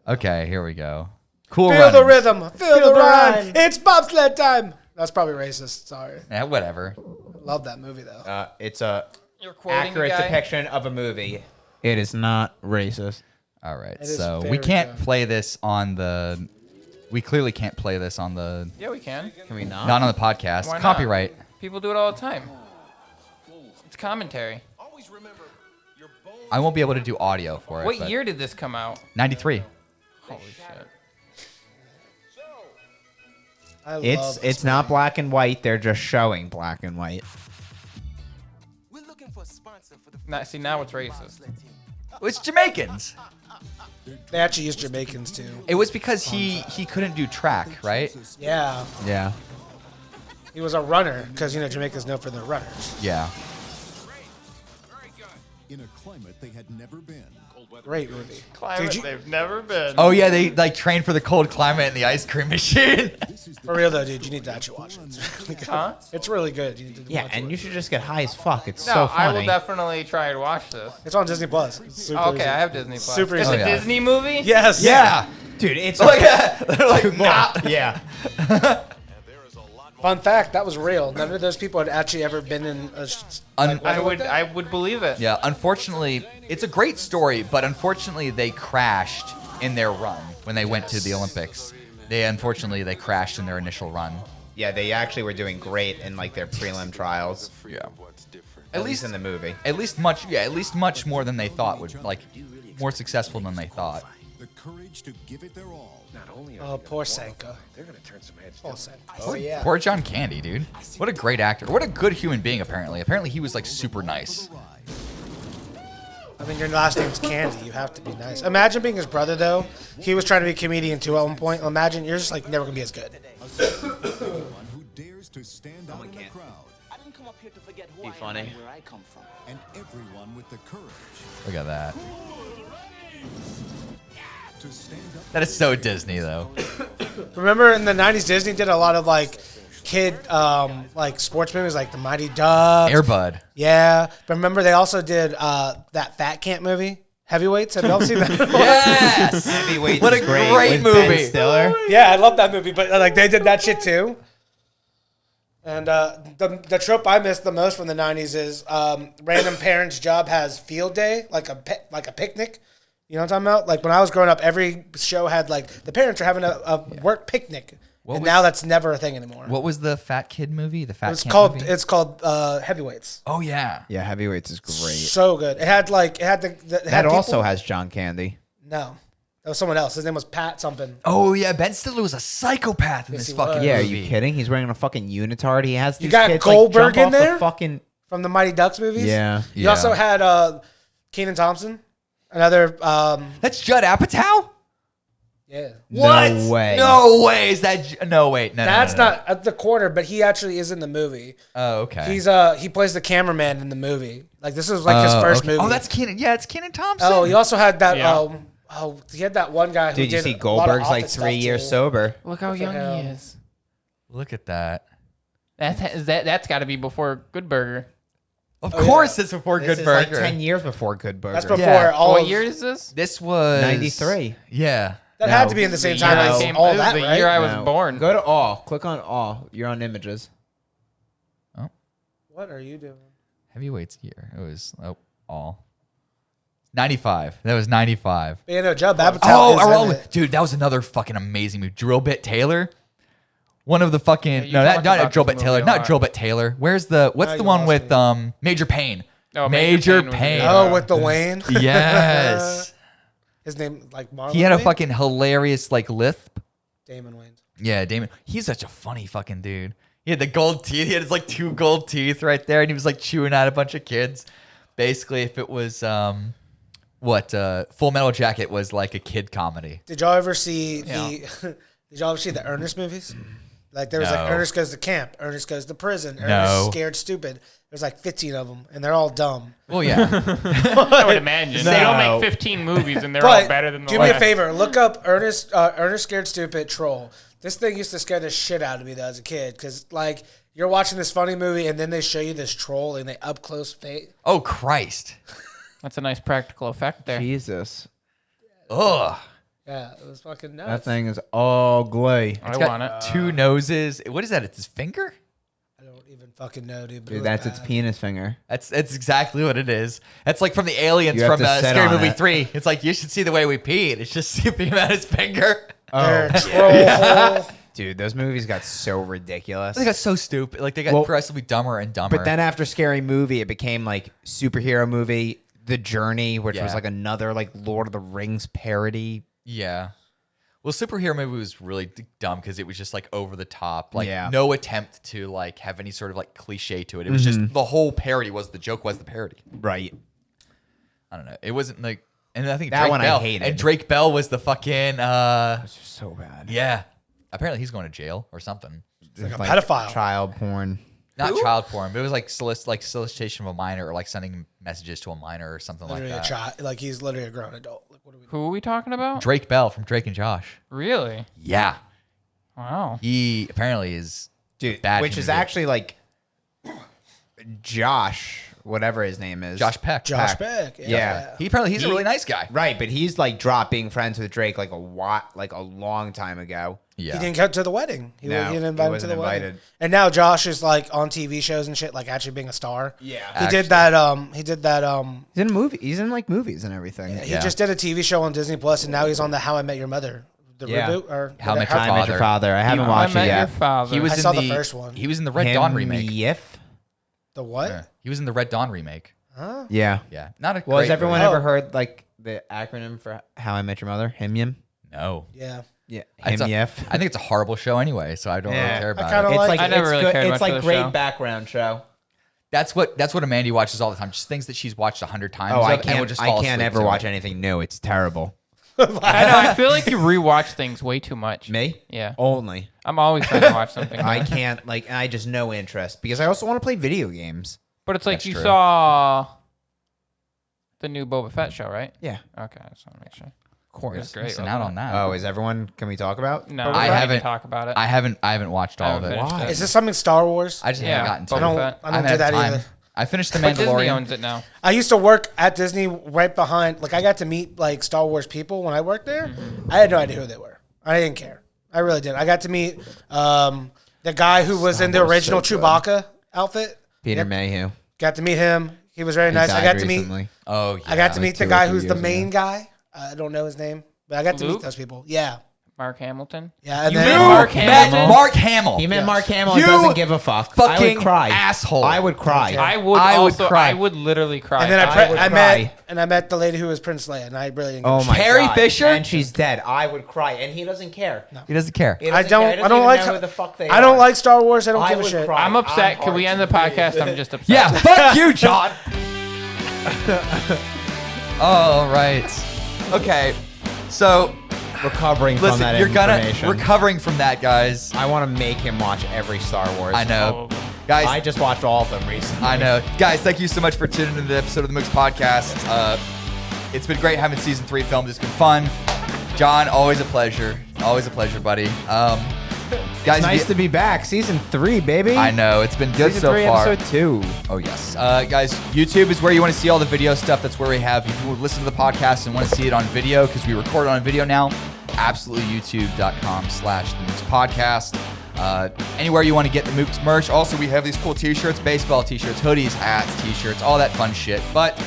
Okay, here we go. Cool Feel the Runnings. rhythm. Feel the rhyme. It's bobsled time. That's probably racist. Sorry. Yeah, whatever. Love that movie, though. It's a You're quoting accurate the guy. depiction of a movie. It is not racist. All right, It is so we very can't good. play this on the. We clearly can't play this on the. Yeah, we can. Can we not? Not on the podcast. Why not? Copyright. People do it all the time. It's commentary. I won't be able to do audio for it. What but- year did this come out? 93. Holy shit. I love It's this not movie. black and white. They're just showing black and white. See, now it's racist. It's Jamaicans. They actually used Jamaicans, too. It was because he couldn't do track, right? Yeah. Yeah. He was a runner, because, Jamaica's known for their runners. Yeah. In a climate they had never been. Great movie. Climate Did you- they've never been. Oh yeah, they like train for the cold climate in the ice cream machine. For real, though, dude, you need to actually watch it. It's really good. Huh? It's really good. You need to Yeah, watch and it. you should just get high as fuck. It's No, so I funny. will definitely try to watch this. It's on Disney Plus. It's super Okay, easy. I have Disney Plus. Super It's easy. a Oh, yeah. Disney movie? Yes. Yeah. Dude, it's Like, they're like, nah. yeah. Fun fact, that was real. None of those people had actually ever been in a... I would believe it. Yeah, unfortunately, it's a great story, but unfortunately they crashed in their run when they went to the Olympics. Unfortunately they crashed in their initial run. Yeah, they actually were doing great in like their prelim trials. Yeah. At least in the movie. At least much more than they thought would, like, more successful than they thought. The courage to give it their all. Oh, poor Sanka. They're going to turn some heads. Poor Sanka. Oh yeah. Poor John Candy, dude. What a great actor. What a good human being, apparently. Apparently he was, like, super nice. I mean, your last name's Candy. You have to be nice. Imagine being his brother, though. He was trying to be a comedian, too, at one point. Imagine you're just, like, never going to be as good. One who dares to stand out in the crowd. I didn't come up here to forget who Be I funny. am and where I come from. And everyone with the courage Look at that. to stand up. That is so Disney, though. Remember in the 90s, Disney did a lot of, like, kid, like, sports movies, like The Mighty Ducks. Air Bud. Yeah. But remember, they also did that Fat Camp movie, Heavyweights. Have y'all seen that? Yes! Heavyweights What a is great great with movie. Ben Stiller. Yeah, I love that movie. But, like, they did that shit, too. And the trope I missed the most from the 90s is random parent's job has field day, like a picnic. You know what I'm talking about? Like when I was growing up, every show had like the parents are having a work picnic, and now that's never a thing anymore. What was the Fat Kid movie? The Fat Camp movie? It's called Heavyweights. Oh, yeah. Yeah, Heavyweights is great. So good. It had That also has John Candy. No, that was someone else. His name was Pat something. Oh, yeah. Ben Stiller was a psychopath in Yes, this he fucking was. Yeah, are movie. you kidding? He's wearing a fucking unitard. He has these got kids, Goldberg like, in jump off there? the fucking... From the Mighty Ducks movies. Yeah. You also had Kenan Thompson, another. That's Judd Apatow? Yeah. What? No way. No way. Is that... No, wait. No, That's no, no, not at the corner, but he actually is in the movie. Oh, okay. He plays the cameraman in the movie. Like this is like his first movie. Oh, that's Kenan. Yeah, it's Kenan Thompson. Oh, he also had that. Yeah. He had that one guy who Dude, did you see a lot of Goldberg's like Office 3 stuff, years too. sober. Look how young hell? he is. Look at that. That's got to be before Good Burger. Of course it's before This Good is Burger. like 10 years before Good Burger. That's before Yeah. all. What of- year is this? This was... 93. Yeah. That had to be in the same time I as came, all this that, is the right? year I was No. born. Go to all. Click on all. You're on images. What are you doing? Heavyweights year. It was all. 95. That was 95. But, you know, Judd Apatow is in it. Dude, that was another fucking amazing movie. Drill Bit Taylor. One of the fucking you no, talked not about Drill this Bit Taylor, movie a not lot. Drill Bit Taylor. What's the you one lost with me. Major Payne? Oh, Major Major Payne was a Payne. good Oh, with the Wayne. Yes. His name like Marlon. He had a Wayne? fucking hilarious like lisp. Damon Wayne. Yeah, Damon. He's such a funny fucking dude. He had the gold teeth. He had his like 2 gold teeth right there, and he was like chewing at a bunch of kids. Basically, if it was Full Metal Jacket was like a kid comedy. Did y'all ever see the? Did y'all ever see the Ernest movies? Like there was No. like Ernest Goes to Camp, Ernest Goes to Prison, No. Ernest Scared Stupid. There's like 15 of them, and they're all dumb. Well, yeah. I would imagine. They don't No. make 15 movies and they're all But better than the do me a last. favor, look up Ernest Scared Stupid Troll. This thing used to scare the shit out of me though as a kid, because like you're watching this funny movie and then they show you this troll and they up close face. Oh Christ. That's a nice practical effect there. Jesus. Ugh. Yeah, it was fucking nuts. That thing is ugly. I It's want got it. 2 noses. What is that? It's his finger? I don't even fucking know, dude. But it Dude, was that's its bad. penis finger. That's exactly what it is. That's like from the aliens You have from to sit Scary on Movie it. 3. It's like you should see the way we peed. It's just sipping out his finger. Their troll hole. Dude, those movies got so ridiculous. They got so stupid. Like they got Well, progressively dumber and dumber. But then after Scary Movie, it became like superhero movie, The Journey, which was Yeah. like another like Lord of the Rings parody. yeah. Well, superhero movie was really dumb because it was just like over the top, like Yeah. no attempt to like have any sort of like cliche to it. It was just the whole parody was the joke was the parody. Right. I don't know. It wasn't like, and I think That Drake one I Bell, hated. and Drake Bell was the fucking It's just so bad. yeah. Apparently he's going to jail or something. Like a pedophile. Child porn. Not child porn, but it was like solicitation of a minor or like sending messages to a minor or something Literally like a that. child. Like he's literally a grown adult. Like what are we? Who are we talking about? Drake Bell from Drake and Josh. Really? Yeah. Wow. He apparently is Dude, bad which human is being. actually like Josh, whatever his name is. Josh Peck. Josh Beck. Yeah. He's a really nice guy. Right, but he's like dropped being friends with Drake like a long time ago. Yeah. He didn't come to the wedding. He didn't invite him to wasn't the wedding. invited. And now Josh is like on TV shows and shit, like actually being a star. Yeah. He did that. He did that. He's in movie. He's in like movies and everything. He just did a TV show on Disney Plus, and now he's on the How I Met Your Mother, the reboot or How I Met How I Met Your Father. I haven't watched it yet. He was I in saw the first one. He was in the Red Dawn remake. The what? Yeah. He was in the Red Dawn remake. Huh? Yeah. Yeah. Not a Well, has great everyone movie. ever heard like the acronym for How I Met Your Mother? HIMYM? No. Yeah. Yeah. It's a- HIMYF. I think it's a horrible show anyway, so I don't really care about it. It's like I never it's really good. cared It's much like for the great show. background show. That's what Amanda watches all the time. Just things that she's watched 100 times. Oh, I of, and will just can't. fall I can't asleep ever to watch it. anything new. It's terrible. I know. I feel like you rewatch things way too much. Me? Yeah. Only. I'm always trying to watch something. I new. can't. Like, I just no interest because I also want to play video games. But it's like That's you true. saw the new Boba Fett show, right? Yeah. Okay, I just want to make sure. Of course. It's great. Missing wasn't out it? on that. Oh, is everyone? Can we talk about? No, Boba I Fett? haven't talk about it. I haven't watched all of haven't it. finished it. Is this something Star Wars? I just Yeah, haven't gotten to Boba it. I don't. Fett. I I don't haven't do had that time. either. I finished The But Disney Mandalorian. owns it now. I used to work at Disney right behind. Like I got to meet like Star Wars people when I worked there. Mm-hmm. I had no idea who they were. I didn't care. I really did. I got to meet the guy who was in the original Chewbacca outfit. Peter Yep. Mayhew. Got to meet him. He was very He nice. I died got to recently. meet. Oh, yeah. I got to meet the 2 or guy 3 who's the years main ago. guy. I don't know his name, but I got to meet Luke? those people. Yeah, Mark Hamilton. yeah. And You then met Mark Hamill? Mark Hamill. He met Yes. Mark Hamill You and doesn't give a fuck. I fucking would cry. asshole. I would cry. I would I would also. cry. I would literally cry. and then I would I cry. met the lady who was Prince Leia, and I really didn't. Give Oh a my shit. Carrie God. Fisher? And she's dead. I would cry, and he doesn't care. He doesn't care. He I doesn't don't. care. He I don't doesn't like. even know who the fuck they I don't are. like Star Wars. I don't give a would shit. cry. I'm upset. Can we end the podcast? I'm just upset. Yeah, fuck you, John. All right. Okay. So, Recovering from listen, that you're gonna information. recovering from that, guys. I want to make him watch every Star Wars. I know, guys. I just watched all of them recently. I know, guys. Thank you so much for tuning into the episode of the Mooks podcast. It's been great having season 3 filmed. It's been fun. John, always a pleasure. Always a pleasure, buddy. Guys, It's nice to be back. Season 3, baby. I know it's been good Season so 3, far. episode 2. Oh yes, guys. YouTube is where you want to see all the video stuff. That's where we have. If you listen to the podcast and want to see it on video, because we record it on video now, absolutely youtube.com/the Mooks podcast. Anywhere you want to get the Mooks merch. Also, we have these cool T-shirts, baseball T-shirts, hoodies, hats, T-shirts, all that fun shit. But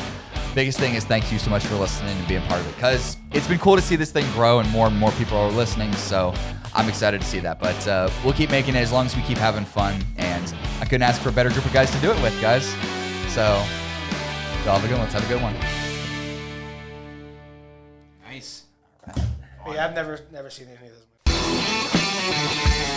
biggest thing is thank you so much for listening and being part of it, because it's been cool to see this thing grow and more people are listening. So I'm excited to see that. But we'll keep making it as long as we keep having fun. And I couldn't ask for a better group of guys to do it with, guys. So y'all have a good one. Let's have a good one. Nice. Yeah, I've never seen any of those movies.